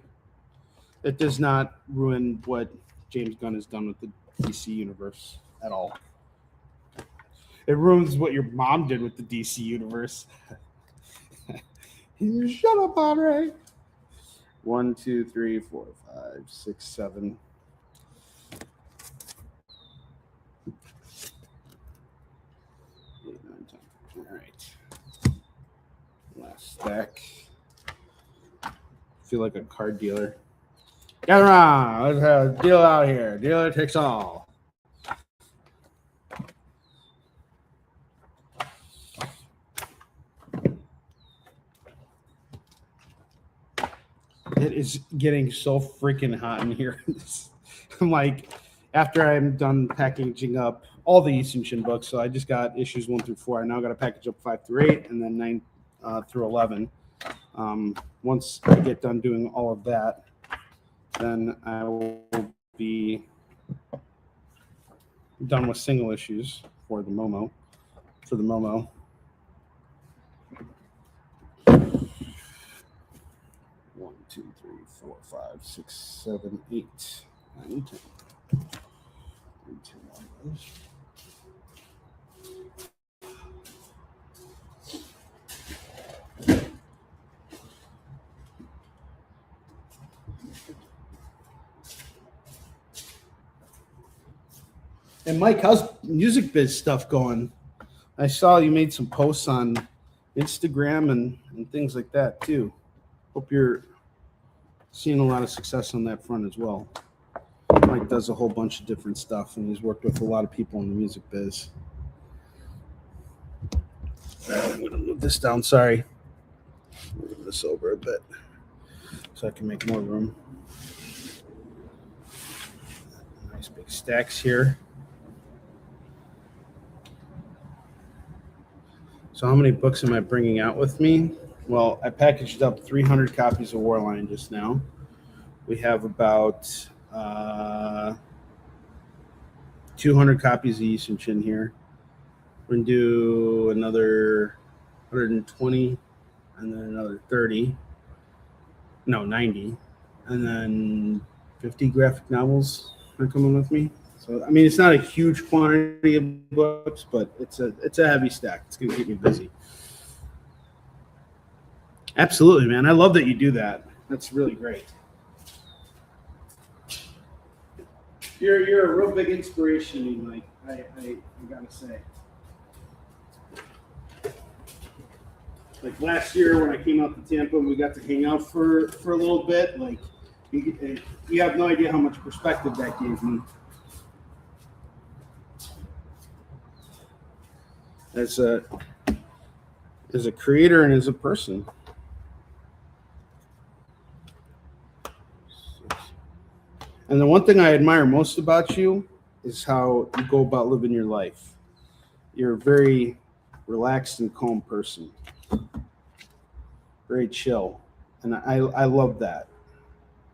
It does not ruin what James Gunn has done with the DC universe at all. It ruins what your mom did with the DC universe. Shut up, Onrie. 1, 2, 3, 4, 5, 6, 7. 8, 9, 10. All right. Last stack. Feel like a card dealer. Get around. Let's have a deal out here. Dealer takes all. It is getting so freaking hot in here. I'm like, after I'm done packaging up all the Easton Shin books, so I just got issues 1 through 4. I now got to package up 5 through 8 and then 9 through 11. Once I get done doing all of that, then I will be done with single issues for the Momo. 1, 2, 3, 4, 5, 6, 7, 8, 9, 10. 2 more of those. And Mike, how's music biz stuff going? I saw you made some posts on Instagram and things like that too. Hope you're seeing a lot of success on that front as well. Mike does a whole bunch of different stuff, and he's worked with a lot of people in the music biz. I'm going to move this down. Sorry. Move this over a bit so I can make more room. Nice big stacks here. So how many books am I bringing out with me? Well, I packaged up 300 copies of Warline just now. We have about 200 copies of Easton Shin here. We're going to do another 120 and then another 30. No, 90. And then 50 graphic novels are coming with me. So, I mean, it's not a huge quantity of books, but it's a heavy stack. It's going to keep me busy. Absolutely, man. I love that you do that. That's really great. You're a real big inspiration to me, Mike. I gotta say. Like last year when I came out to Tampa, we got to hang out for a little bit. Like You have no idea how much perspective that gave me. As a creator and as a person. And the one thing I admire most about you is how you go about living your life. You're a very relaxed and calm person. Very chill. And I love that.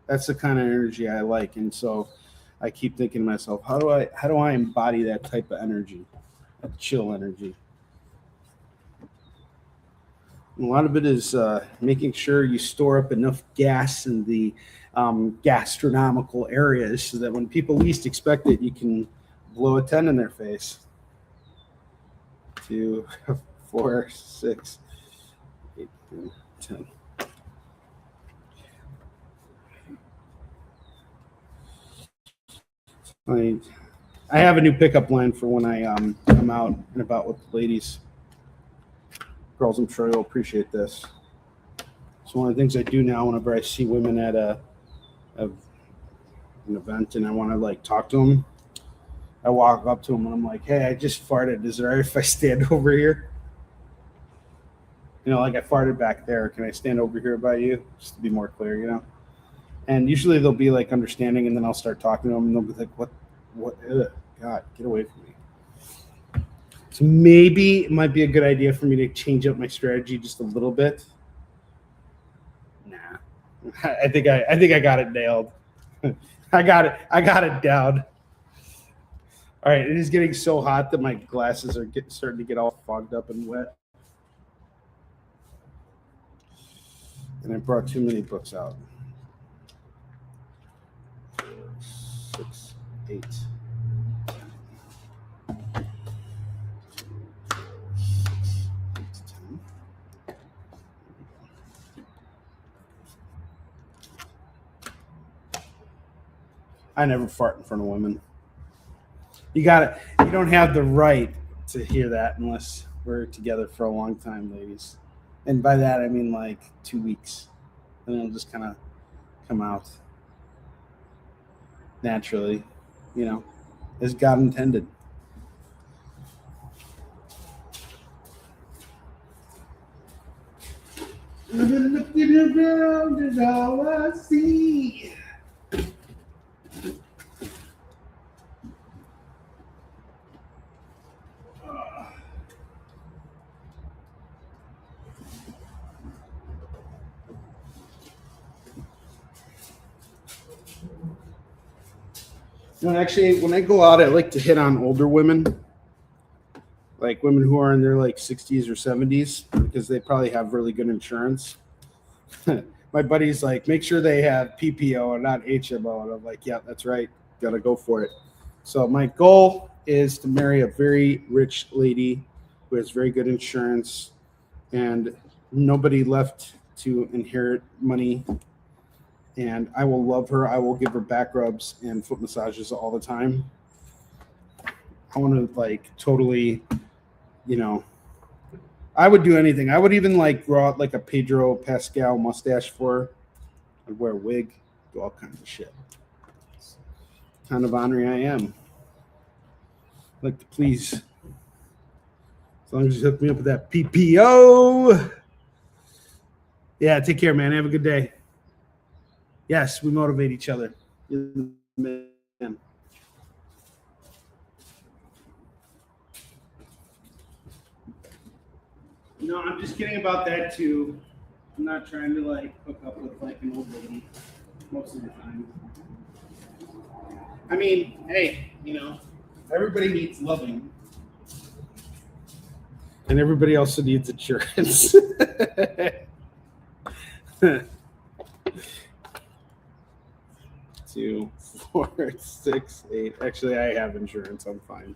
That's the kind of energy I like. And so I keep thinking to myself, how do I embody that type of energy? That chill energy. And a lot of it is making sure you store up enough gas in the gastronomical areas so that when people least expect it, you can blow a 10 in their face. 2, 4, 6, 8, 10. I have a new pickup line for when I'm out and about with the ladies. Girls, I'm sure you'll appreciate this. It's one of the things I do now whenever I see women at an event and I want to like talk to them. I walk up to them and I'm like, "Hey, I just farted. Is it all right if I stand over here? You know, like I farted back there. Can I stand over here by you?" Just to be more clear, you know. And usually they'll be like understanding, and then I'll start talking to them, and they'll be like, "What? Ugh, God, get away from me." So maybe it might be a good idea for me to change up my strategy just a little bit. Nah, I think I got it nailed. I got it down. All right, it is getting so hot that my glasses are starting to get all fogged up and wet. And I brought too many books out. 4, 6, 8. 10. I never fart in front of women. You don't have the right to hear that unless we're together for a long time, ladies. And by that I mean like 2 weeks. And it'll just kind of come out naturally, you know, as God intended. I've been looking around and all I see. No, actually, when I go out, I like to hit on older women, like women who are in their like 60s or 70s, because they probably have really good insurance. My buddy's like, make sure they have PPO and not HMO. And I'm like, yeah, that's right. Got to go for it. So my goal is to marry a very rich lady who has very good insurance and nobody left to inherit money. And I will love her. I will give her back rubs and foot massages all the time. I want to like totally, you know, I would do anything. I would even like grow out like a Pedro Pascal mustache for her. I'd wear a wig, do all kinds of shit. It's kind of Onrie I am. I'd like to please. As long as you hook me up with that PPO. Yeah, take care, man. Have a good day. Yes, we motivate each other. Man. No, I'm just kidding about that too. I'm not trying to like hook up with like an old lady most of the time. I mean, hey, you know, everybody needs loving. And everybody also needs insurance. 2, 4, 6, 8. Actually, I have insurance. I'm fine.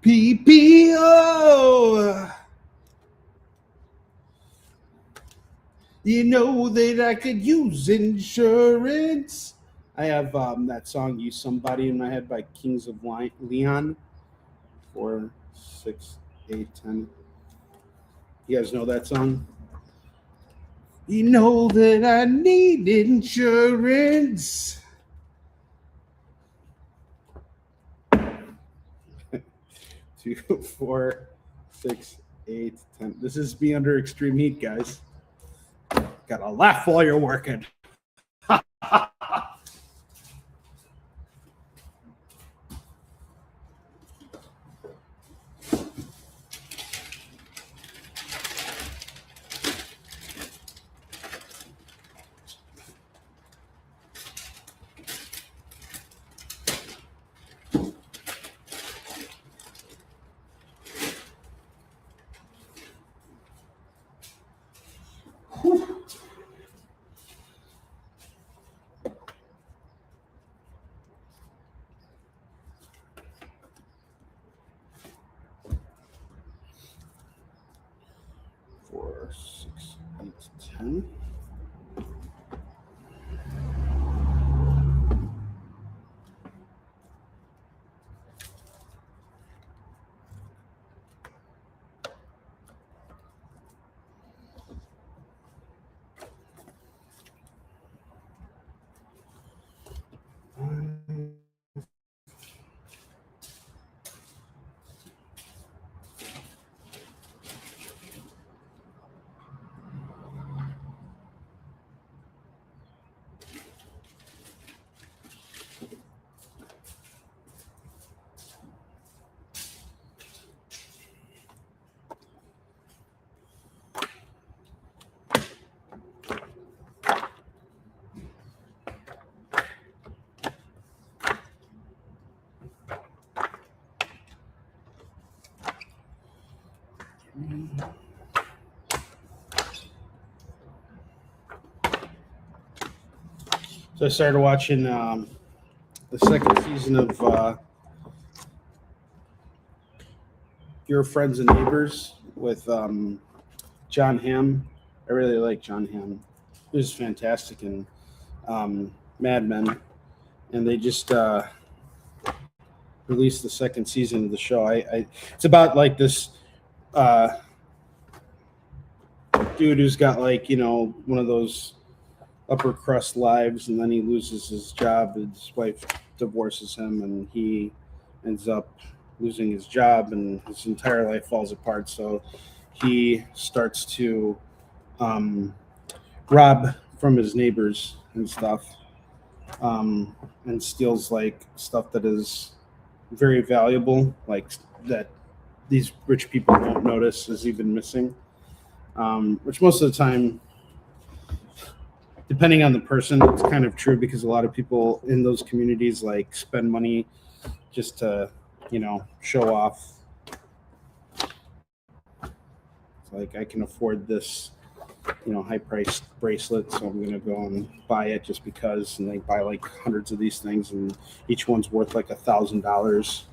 PPO. You know that I could use insurance. I have that song "Use Somebody" in my head by Kings of Leon. 4, 6, 8, 10. You guys know that song? You know that I need insurance. 2, 4, 6, 8, 10. This is me under extreme heat, guys. Gotta laugh while you're working. Four, 6, 8, 10. So I started watching the second season of Your Friends and Neighbors with John Hamm. I really like John Hamm. He was fantastic in Mad Men, and they just released the second season of the show. It's about like this dude who's got like, you know, one of those upper crust lives, and then he loses his job. His wife divorces him, and he ends up losing his job, and his entire life falls apart. So he starts to rob from his neighbors and stuff, and steals like stuff that is very valuable, like that these rich people don't notice is even missing. Which most of the time, depending on the person, it's kind of true, because a lot of people in those communities like spend money just to, you know, show off. It's like, I can afford this, you know, high priced bracelet, so I'm gonna go and buy it just because. And they buy like hundreds of these things, and each one's worth like $1,000.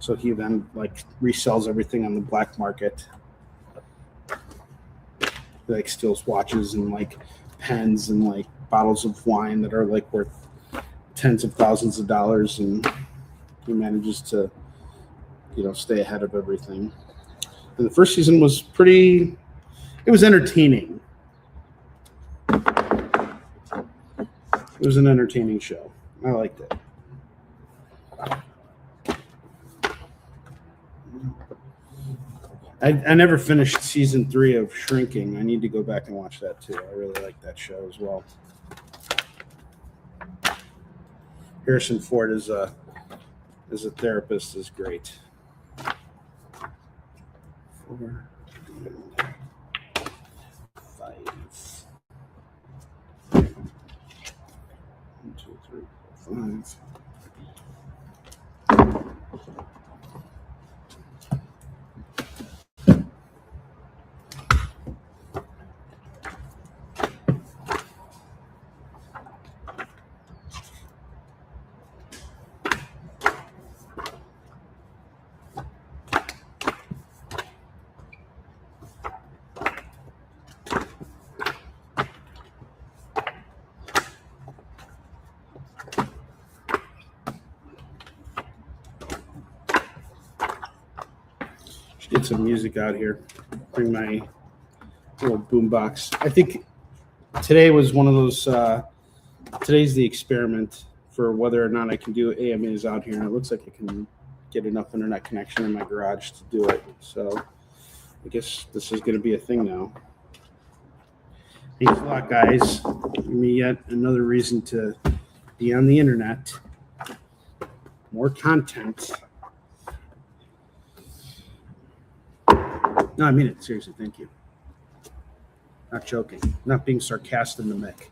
So he then like resells everything on the black market. He like steals watches and like pens and like bottles of wine that are like worth tens of thousands of dollars, and he manages to, you know, stay ahead of everything. And the first season was it was entertaining. It was an entertaining show. I liked it. I never finished season 3 of Shrinking. I need to go back and watch that too. I really like that show as well. Harrison Ford as a therapist is great. 4, 5. 1, 2, 3, 4, 5. Get some music out here. Bring my little boombox. I think today was one of those. Today's the experiment for whether or not I can do AMAs out here, and it looks like I can get enough internet connection in my garage to do it. So I guess this is going to be a thing now. Thanks a lot, guys. Give me yet another reason to be on the internet. More content. No, I mean it. Seriously, thank you. Not joking. Not being sarcastic in the mic.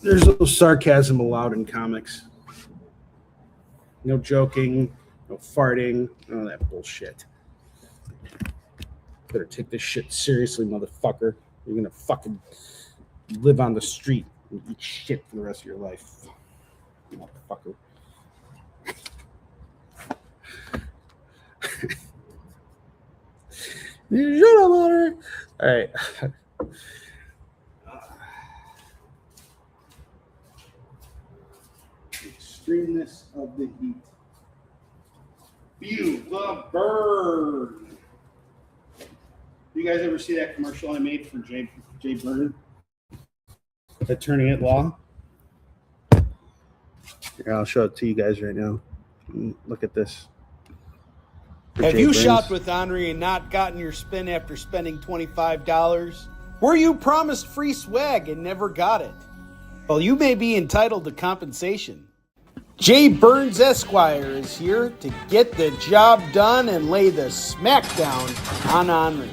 There's no sarcasm allowed in comics. No joking, no farting, none of that bullshit. Better take this shit seriously, motherfucker. You're gonna fucking live on the street and eat shit for the rest of your life, motherfucker. Shut up, Onrie. All right. Extremeness of the heat. Feel the burn. You guys ever see that commercial I made for Jay Byrne? Attorney at law. Here, I'll show it to you guys right now. Look at this. Have you shopped with Onrie and not gotten your spin after spending $25? Were you promised free swag and never got it? Well, you may be entitled to compensation. Jay Burns Esquire is here to get the job done and lay the smackdown on Onrie.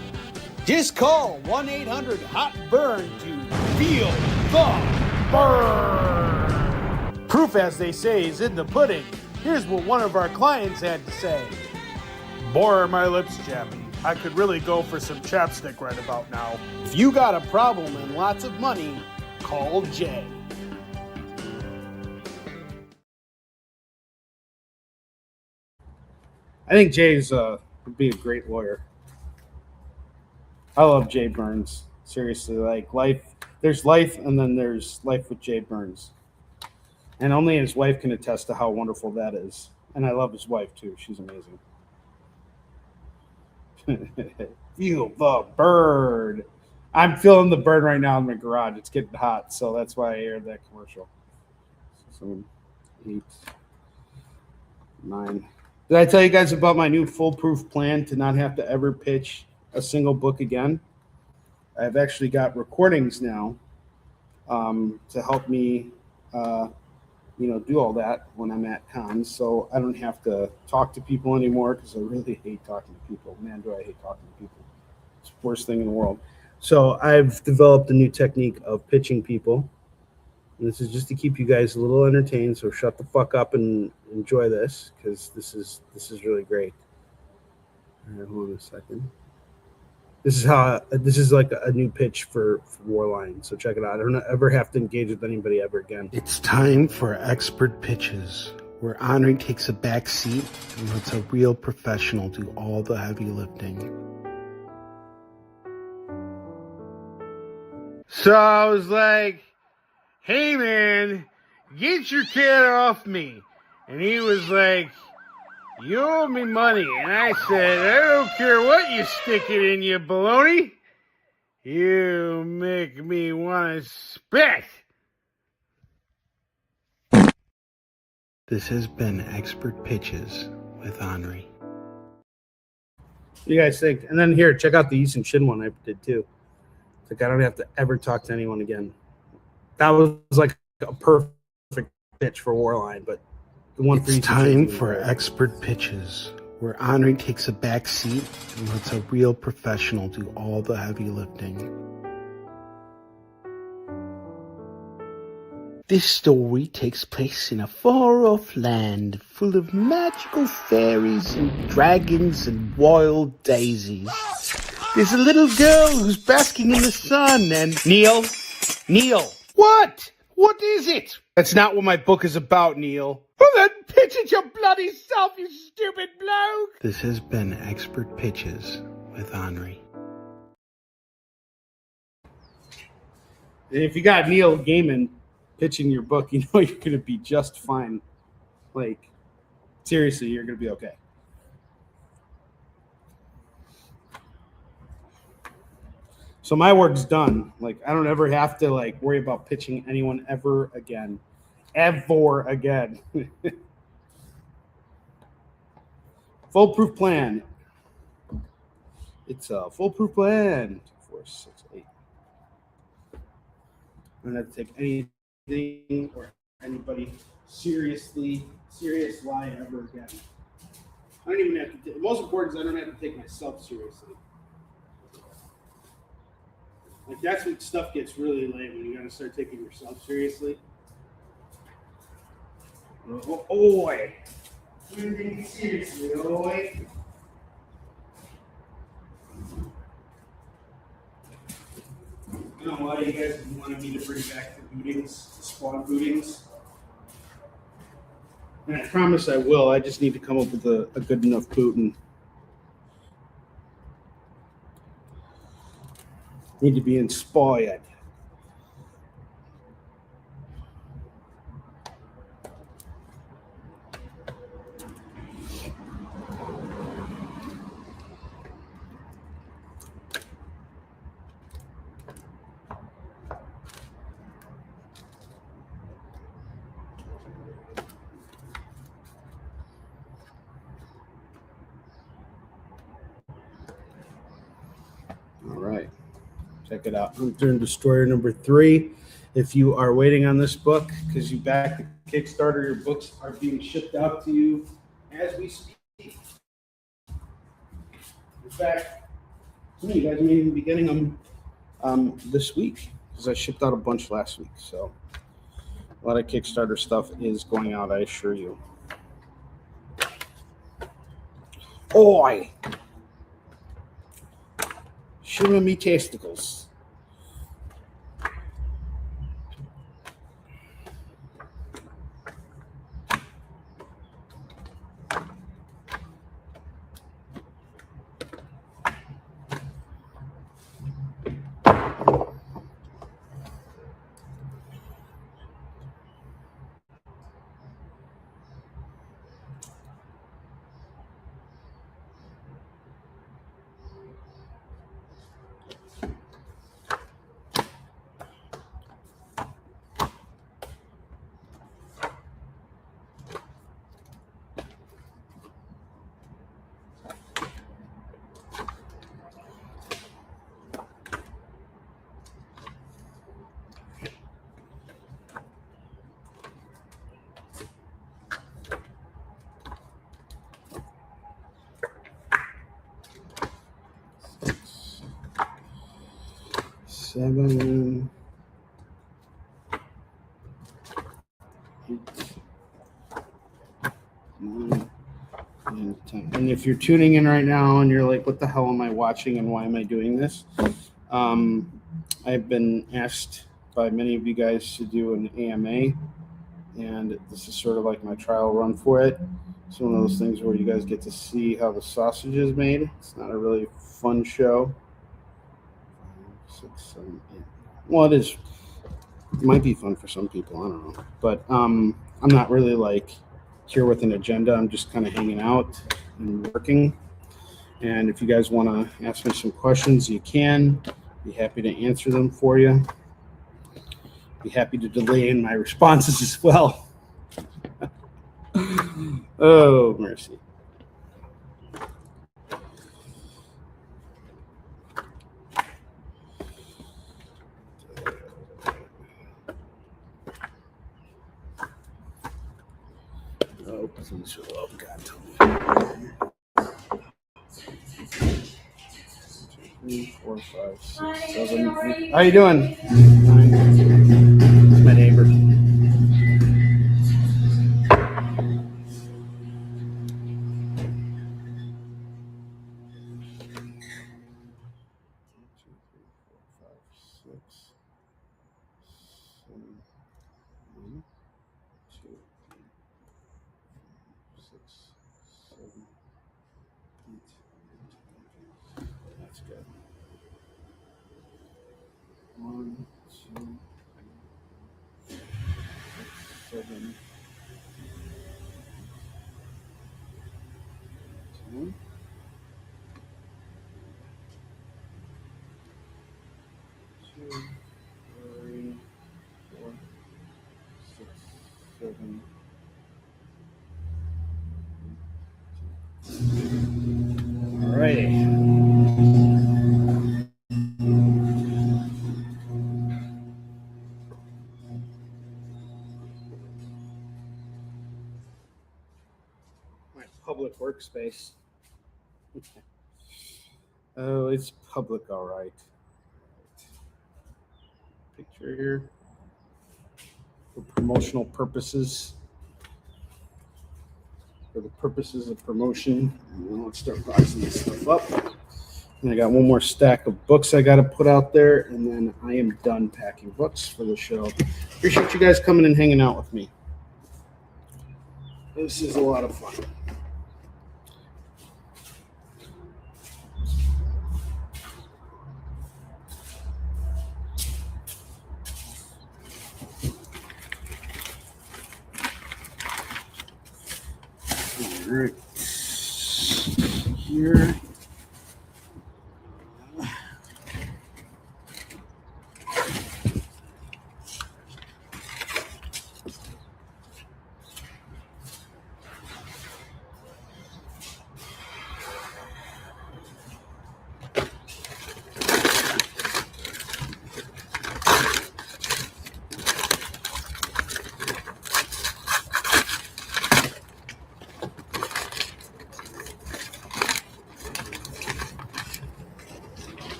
Just call 1-800-HOT-BURN to feel the burn. Proof, as they say, is in the pudding. Here's what one of our clients had to say. Boy, are my lips chappy. I could really go for some chapstick right about now. If you got a problem and lots of money, call Jay. I think Jay's would be a great lawyer. I love Jay Burns. Seriously, like life. There's life, and then there's life with Jay Burns. And only his wife can attest to how wonderful that is. And I love his wife too. She's amazing. Feel the bird. I'm feeling the bird right now in my garage. It's getting hot, so that's why I aired that commercial. 7, 8, 9. Did I tell you guys about my new foolproof plan to not have to ever pitch a single book again? I've actually got recordings now to help me, do all that when I'm at cons. So I don't have to talk to people anymore because I really hate talking to people. Man, do I hate talking to people. It's the worst thing in the world. So I've developed a new technique of pitching people. And this is just to keep you guys a little entertained. So shut the fuck up and enjoy this because this is really great. All right, hold on a second. This is like a new pitch for Warline. So check it out. I don't ever have to engage with anybody ever again. It's time for Expert Pitches, where Onrie takes a back seat and lets a real professional do all the heavy lifting. So I was like, hey man, get your cat off me. And he was like, you owe me money. And I said, I don't care what you stick it in, you baloney. You make me want to spit. This has been Expert Pitches with Onrie. What do you guys think? And then here, check out the East and Shin one I did too. It's like I don't have to ever talk to anyone again. That was like a perfect pitch for Warline, but the one it's time for Expert Pitches, where Onrie takes a back seat and lets a real professional do all the heavy lifting. This story takes place in a far-off land full of magical fairies and dragons and wild daisies. There's a little girl who's basking in the sun and... Neil? What? What is it? That's not what my book is about, Neil. Well, then pitch it your bloody self, you stupid bloke! This has been Expert Pitches with Onrie. And if you got Neil Gaiman pitching your book, you know you're going to be just fine. Like, seriously, you're going to be okay. So my work's done. Like, I don't ever have to like worry about pitching anyone ever again. Ever again. Foolproof plan. It's a foolproof plan. 4, 6, 8. I don't have to take anything or anybody serious lie ever again. I don't even have to. The most important is I don't have to take myself seriously. Like, that's when stuff gets really lame, when you got to start taking yourself seriously. Oi! You take me seriously, oi! I don't know why you guys wanted me to bring back the bootings, the spawn bootings. And I promise I will. I just need to come up with a good enough booting. Need to be inspired. All right. Check it out. I'm turning to story number 3. If you are waiting on this book because you backed the Kickstarter, your books are being shipped out to you as we speak. In fact, you guys may even be getting them this week because I shipped out a bunch last week. So a lot of Kickstarter stuff is going out, I assure you. Oi! Shimmer me testicles. Seven, 8, 9, and 10. And if you're tuning in right now and you're like, what the hell am I watching and why am I doing this? I've been asked by many of you guys to do an AMA, and this is sort of like my trial run for it. It's one of those things where you guys get to see how the sausage is made. It's not a really fun show. 6, 7, 8. Well, it is. It might be fun for some people. I don't know. But I'm not really like here with an agenda. I'm just kind of hanging out and working. And if you guys want to ask me some questions, you can. Be happy to answer them for you. Be happy to delay in my responses as well. Oh, mercy. Oh, please. Oh, God. 3, 4, 5, 6, 7, 8. How you doing? 9. My neighbor. That's good. 1, righty. My public workspace. Oh, it's public, all right. Picture here for promotional purposes. For the purposes of promotion. And let's start boxing this stuff up. And I got one more stack of books I got to put out there, and then I am done packing books for the show. Appreciate you guys coming and hanging out with me. This is a lot of fun. All right. Here.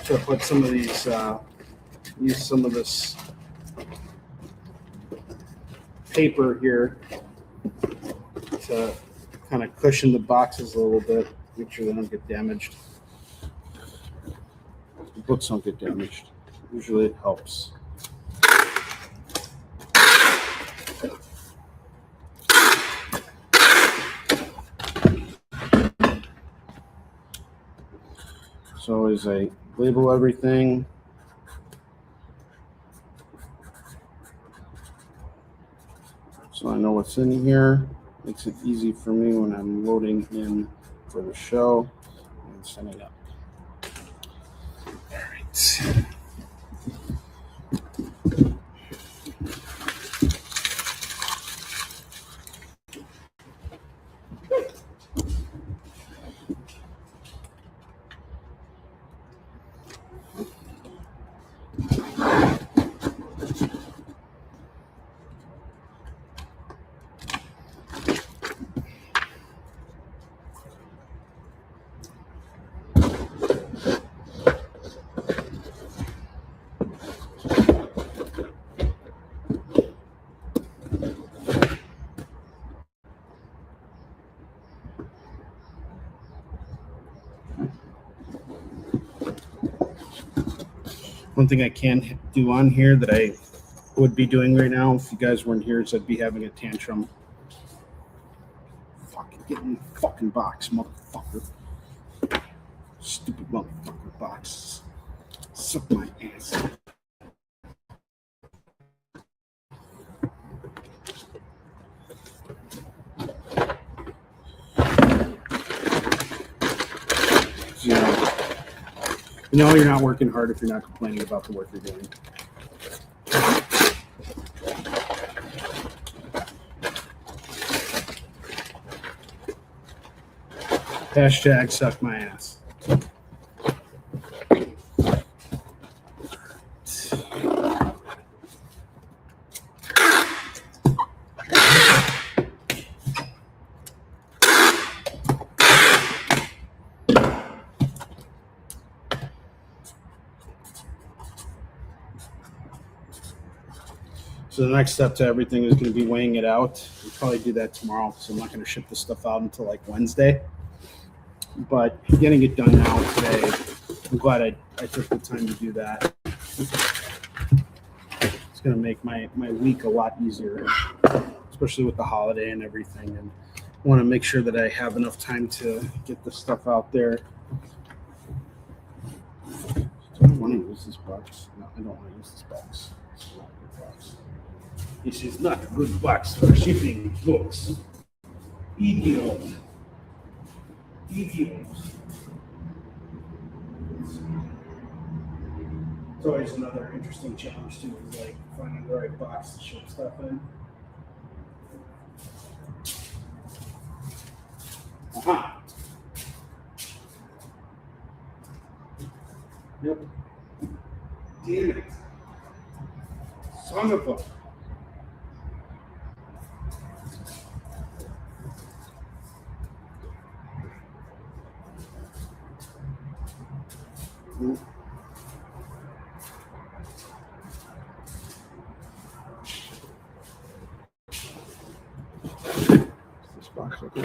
To put some of these, use some of this paper here to kind of cushion the boxes a little bit, make sure they don't get damaged. The books don't get damaged. Usually it helps. So as I label everything, so I know what's in here. Makes it easy for me when I'm loading in for the show and setting up. All right. One thing I can do on here that I would be doing right now if you guys weren't here is I'd be having a tantrum. Fucking get in the fucking box, motherfucker. Stupid motherfucker box. Suck my ass. You know you're not working hard if you're not complaining about the work you're doing. Hashtag suck my ass. So the next step to everything is going to be weighing it out. We'll probably do that tomorrow, so I'm not going to ship this stuff out until like Wednesday. But getting it done now today, I'm glad I took the time to do that. It's going to make my week a lot easier, especially with the holiday and everything. And I want to make sure that I have enough time to get the stuff out there. Do I want to use this box? No, I don't want to use this box. It's not a good box. This is not a good box for shipping books. Idiot. Idiot. It's always another interesting challenge too, is like finding the right box to ship stuff in. This box open.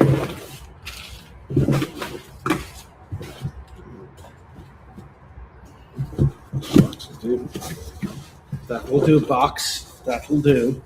Box will do. That will do, box. That will do.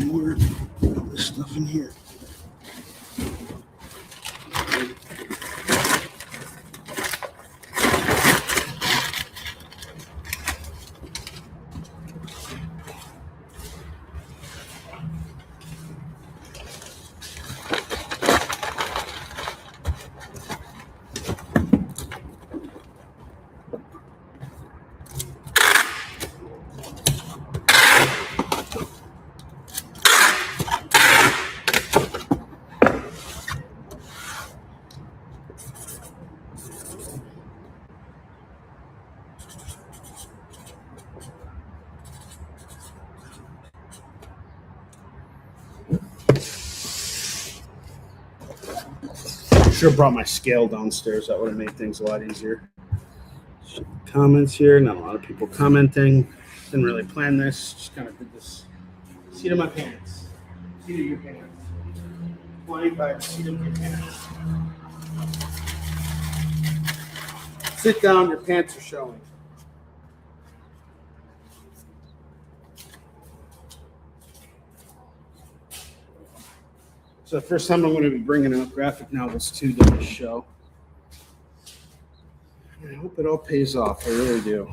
More of this stuff in here. Should have brought my scale downstairs. That would have made things a lot easier. Comments here. Not a lot of people commenting. Didn't really plan this. Just kind of did this. Seat of my pants. Seat of your pants. 25 seat of your pants. Sit down. Your pants are showing. So the first time I'm going to be bringing out graphic novels to this show. I hope it all pays off. I really do.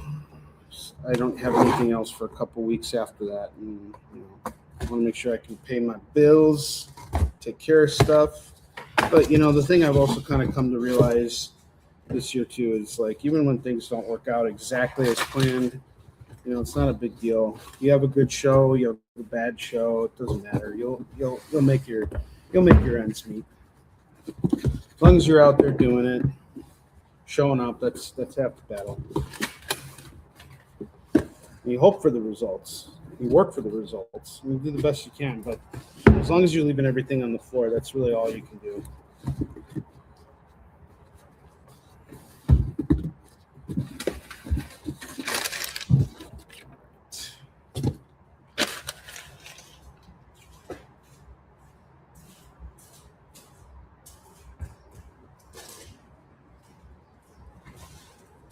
I don't have anything else for a couple weeks after that, and I want to make sure I can pay my bills, take care of stuff. But the thing I've also kind of come to realize this year too is like even when things don't work out exactly as planned, it's not a big deal. You have a good show, you have a bad show, it doesn't matter. You'll make your ends meet. As long as you're out there doing it, showing up, that's half the battle. You hope for the results. You work for the results. You do the best you can, but as long as you're leaving everything on the floor, that's really all you can do.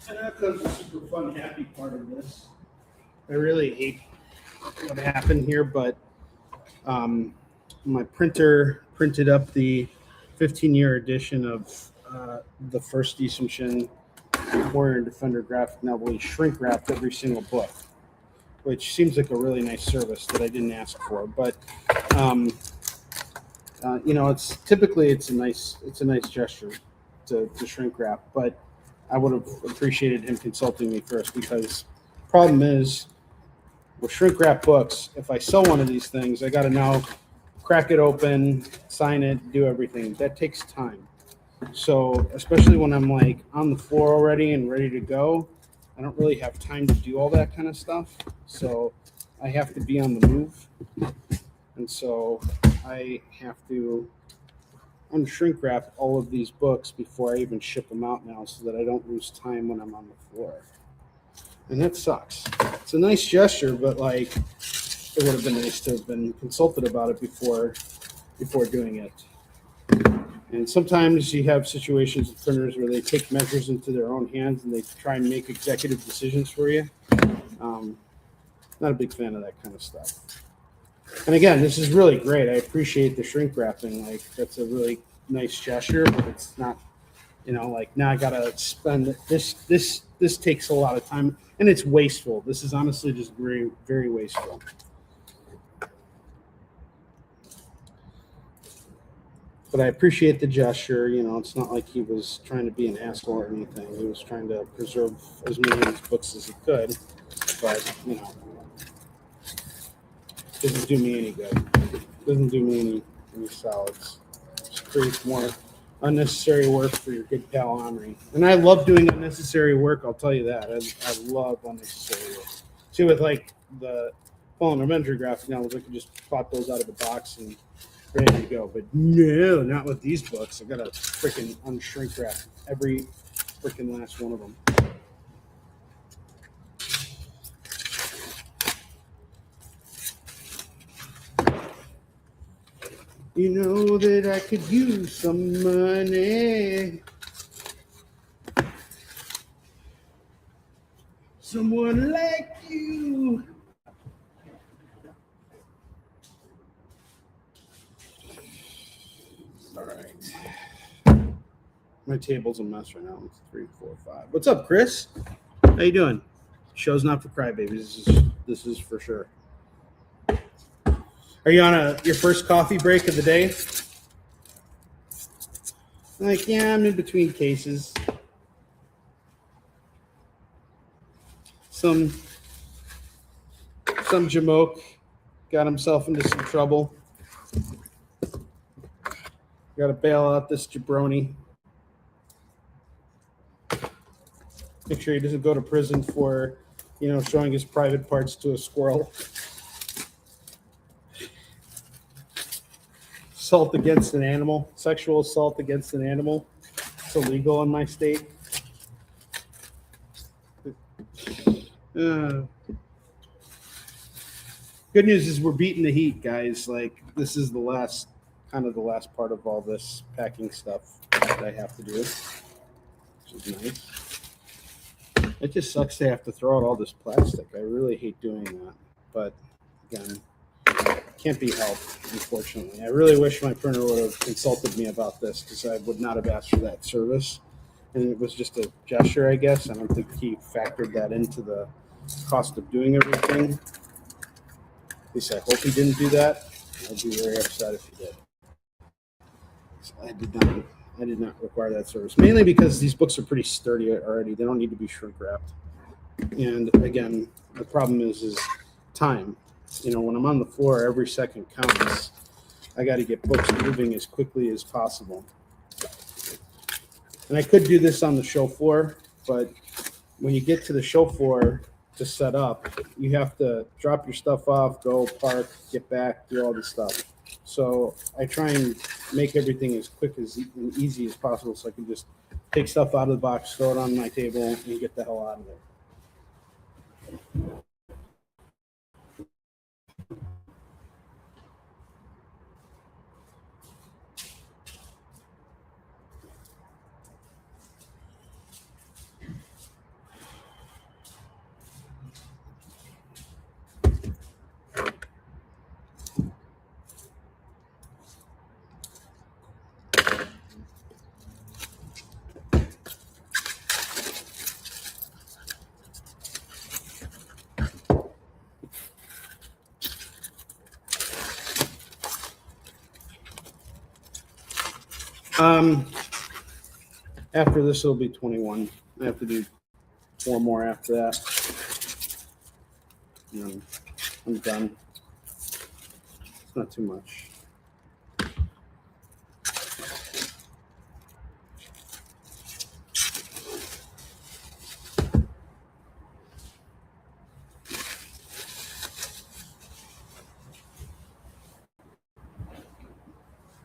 And that comes the super fun, happy part of this. I really hate what happened here, but my printer printed up the 15-year edition of the first Isumshin Warrior and Defender graphic novel. He shrink wrapped every single book, which seems like a really nice service that I didn't ask for. But it's typically it's a nice gesture to shrink wrap, but I would have appreciated him consulting me first, because problem is with shrink wrap books, if I sell one of these things, I got to now crack it open, sign it, do everything. That takes time. So especially when I'm like on the floor already and ready to go, I don't really have time to do all that kind of stuff. So I have to be on the move. And so I have to unshrink wrap all of these books before I even ship them out now, so that I don't lose time when I'm on the floor. And that sucks. It's a nice gesture, but like it would have been nice to have been consulted about it before doing it. And sometimes you have situations with printers where they take measures into their own hands and they try and make executive decisions for you. Not a big fan of that kind of stuff. And again, this is really great. I appreciate the shrink wrapping. Like that's a really nice gesture, but it's not, like now I gotta spend this. This takes a lot of time, and it's wasteful. This is honestly just very, very wasteful. But I appreciate the gesture. You know, it's not like he was trying to be an asshole or anything. He was trying to preserve as many of his books as he could. But, you know, doesn't do me any good. Doesn't do me any solids. Just creates more unnecessary work for your good pal Onrie. And I love doing unnecessary work, I'll tell you that. I love unnecessary work. See, with like the Fallen Avenger graphic novels, I could just pop those out of the box and ready to go. But no, not with these books. I gotta freaking unshrink wrap every freaking last one of them. You know that I could use some money. Someone like you. All right. My table's a mess right now. It's 3, 4, 5. What's up, Chris? How you doing? Show's not for crybabies. This is for sure. Are you on your first coffee break of the day? Like, yeah, I'm in between cases. Some jamoke got himself into some trouble. Got to bail out this jabroni. Make sure he doesn't go to prison for, showing his private parts to a squirrel. Assault against an animal, sexual assault against an animal. It's illegal in my state. Good news is we're beating the heat, guys. Like, this is the last part of all this packing stuff that I have to do, which is nice. It just sucks to have to throw out all this plastic. I really hate doing that, but again, can't be helped, unfortunately. I really wish my printer would have consulted me about this, because I would not have asked for that service. And it was just a gesture, I guess. I don't think he factored that into the cost of doing everything. At least I hope he didn't do that. I'd be very upset if he did. So I did not require that service, mainly because these books are pretty sturdy already. They don't need to be shrink wrapped. And again, the problem is time. When I'm on the floor, every second counts. I got to get books moving as quickly as possible. And I could do this on the show floor, but when you get to the show floor to set up, you have to drop your stuff off, go park, get back, do all this stuff. So I try and make everything as quick and easy as possible, so I can just take stuff out of the box, throw it on my table, and get the hell out of there. After this, it'll be 21. I have to do 4 more after that. I'm done. It's not too much.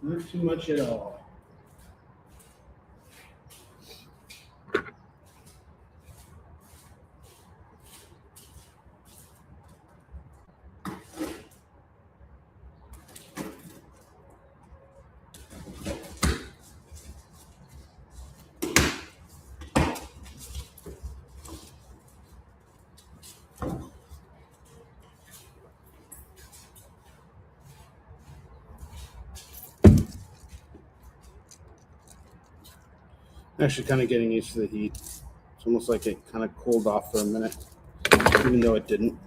Not too much at all. Actually kind of getting used to the heat. It's almost like it kind of cooled off for a minute, even though it didn't.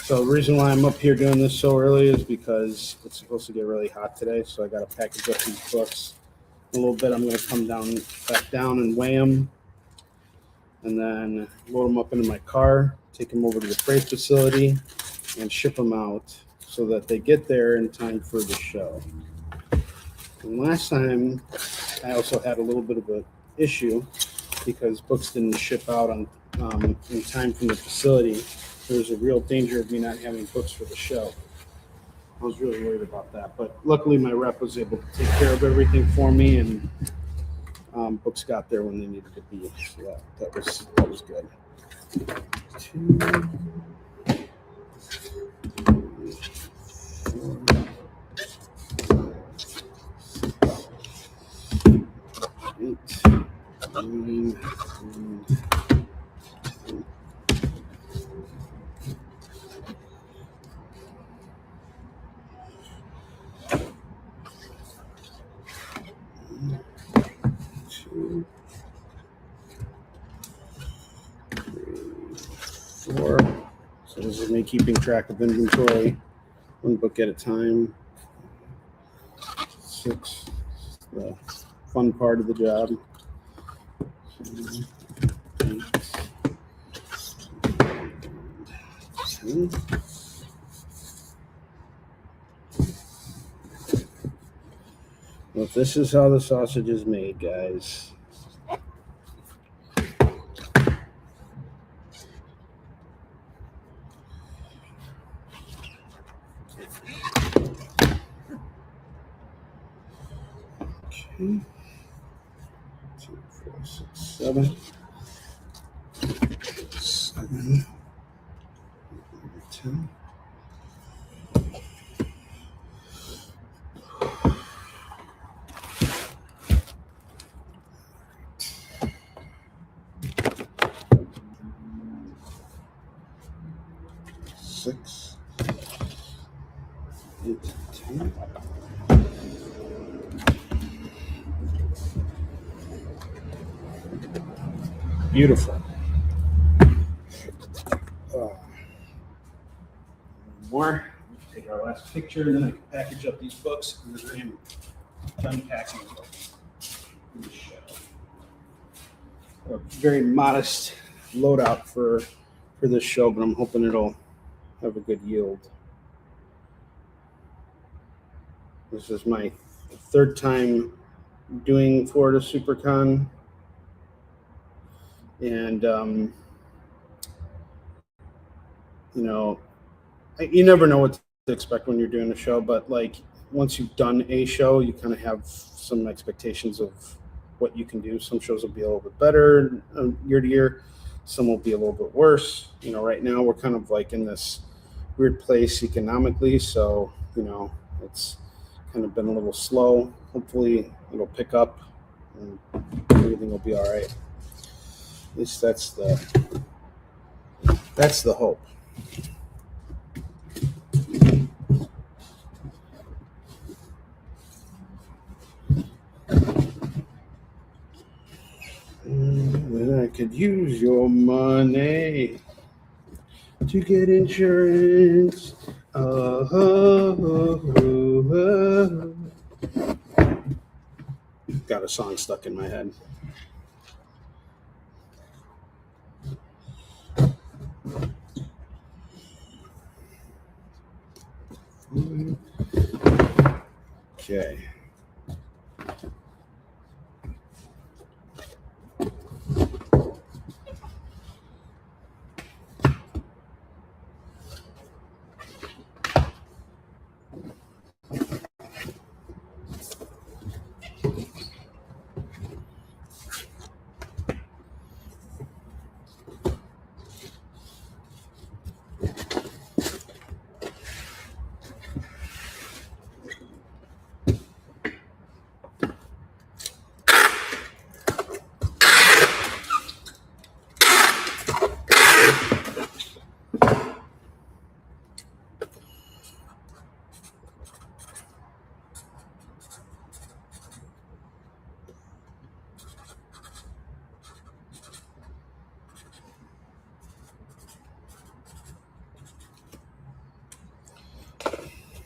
So So the reason why I'm up here doing this so early is because it's supposed to get really hot today. So I got to package up these books. In a little bit, I'm going to come back down and weigh them, and then load them up into my car, take them over to the freight facility, and ship them out so that they get there in time for the show. And last time, I also had a little bit of an issue because books didn't ship out in time from the facility. There was a real danger of me not having books for the show. I was really worried about that, but luckily my rep was able to take care of everything for me, and books got there when they needed to be. So that was good. 2, 4, 8, 9, 2, 3, 4. So this is me keeping track of inventory, one book at a time. 6, the fun part of the job. 7, 8, 10. Well, this is how the sausage is made, guys. Okay. 2, 4, 6, 7. 7, 10. Six, 8, 10. Beautiful. More. Take our last picture, and then I can package up these books, and then I'm done packing them. A very modest loadout for this show, but I'm hoping it'll have a good yield. This is my third time doing Florida SuperCon, and you never know what to expect when you're doing a show, but like once you've done a show, you kind of have some expectations of what you can do. Some shows will be a little bit better year to year. Some will be a little bit worse. Right now we're kind of like in this weird place economically, so it's kind of been a little slow. Hopefully it'll pick up and everything will be all right. At least that's the hope. And I could use your money to get insurance. Got a song stuck in my head. Okay.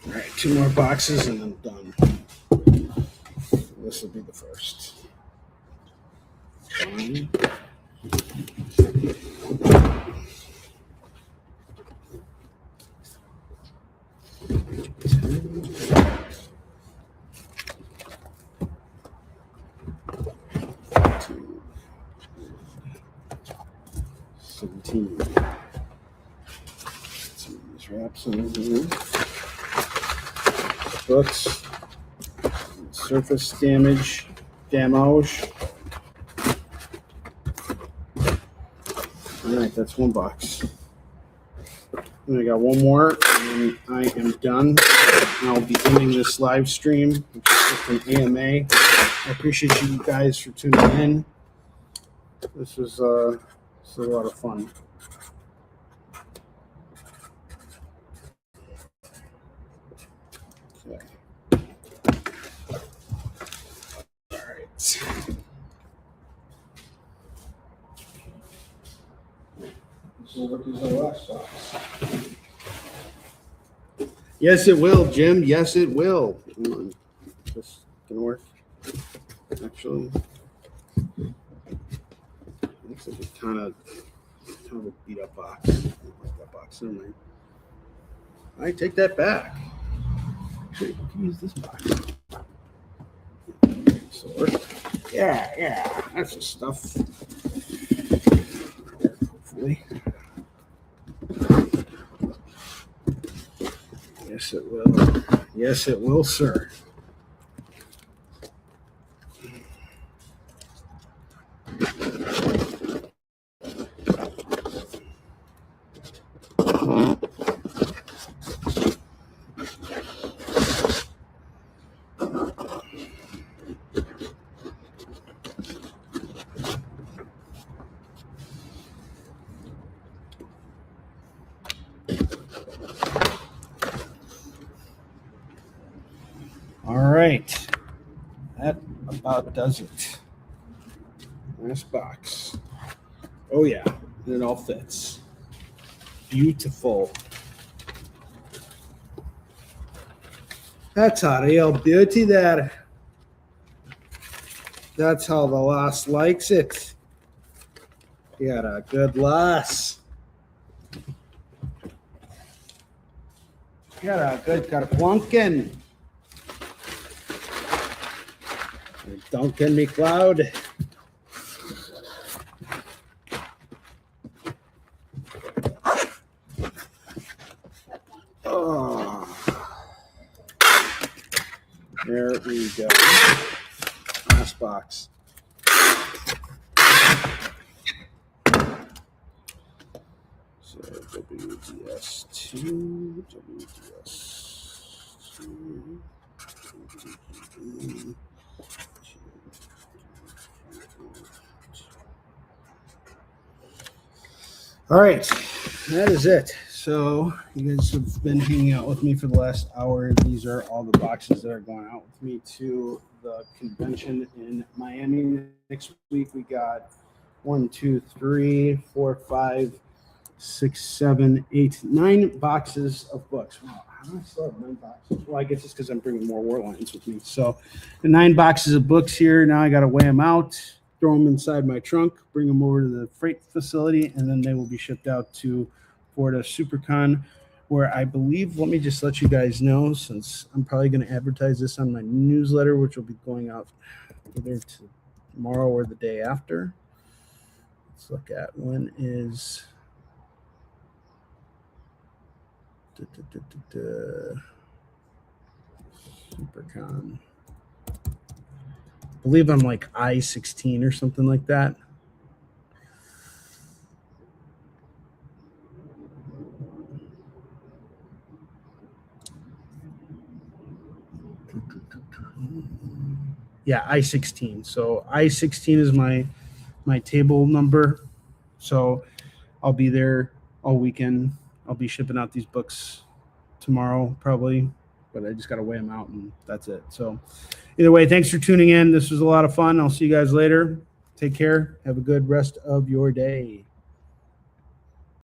All right, 2 more boxes and I'm done. This will be the first. 1, 17. Some of these wraps in here. Books. Surface damage. Damage. Alright, that's 1 box. And I got 1 more, and I am done. And I'll be ending this live stream, which is just an AMA. I appreciate you guys for tuning in. This was a lot of fun. Okay. All right. So what is the last box? Yes, it will, Jim. Yes, it will. Come on. Is this gonna work? Actually, looks like it's kind of a beat up box. I don't like that box. Never mind. I take that back. Actually, I can use this box. So, yeah, that's the stuff. Hopefully. Yes, it will. Yes, it will, sir. All right, that about does it. Last box. Oh yeah, and it all fits. Beautiful. That's a real beauty there. That's how the lass likes it. You got a good lass. You got a good carplunkin. Duncan McLeod. Oh. There we go. Last box. So WDS2, WDS2. All right, that is it. So you guys have been hanging out with me for the last hour. These are all the boxes that are going out with me to the convention in Miami next week. We got 1, 2, 3, 4, 5, 6, 7, 8, 9 boxes of books. Wow, how do I still have 9 boxes? Well, I guess it's because I'm bringing more war lines with me. So the 9 boxes of books here. Now I got to weigh them out, throw them inside my trunk, bring them over to the freight facility, and then they will be shipped out to Florida SuperCon, where I believe, let me just let you guys know, since I'm probably going to advertise this on my newsletter, which will be going out either tomorrow or the day after. Let's look at when is SuperCon. I believe I'm like I-16 or something like that. Yeah, I-16. So I-16 is my table number. So I'll be there all weekend. I'll be shipping out these books tomorrow probably, but I just got to weigh them out and that's it. So either way, thanks for tuning in. This was a lot of fun. I'll see you guys later. Take care. Have a good rest of your day.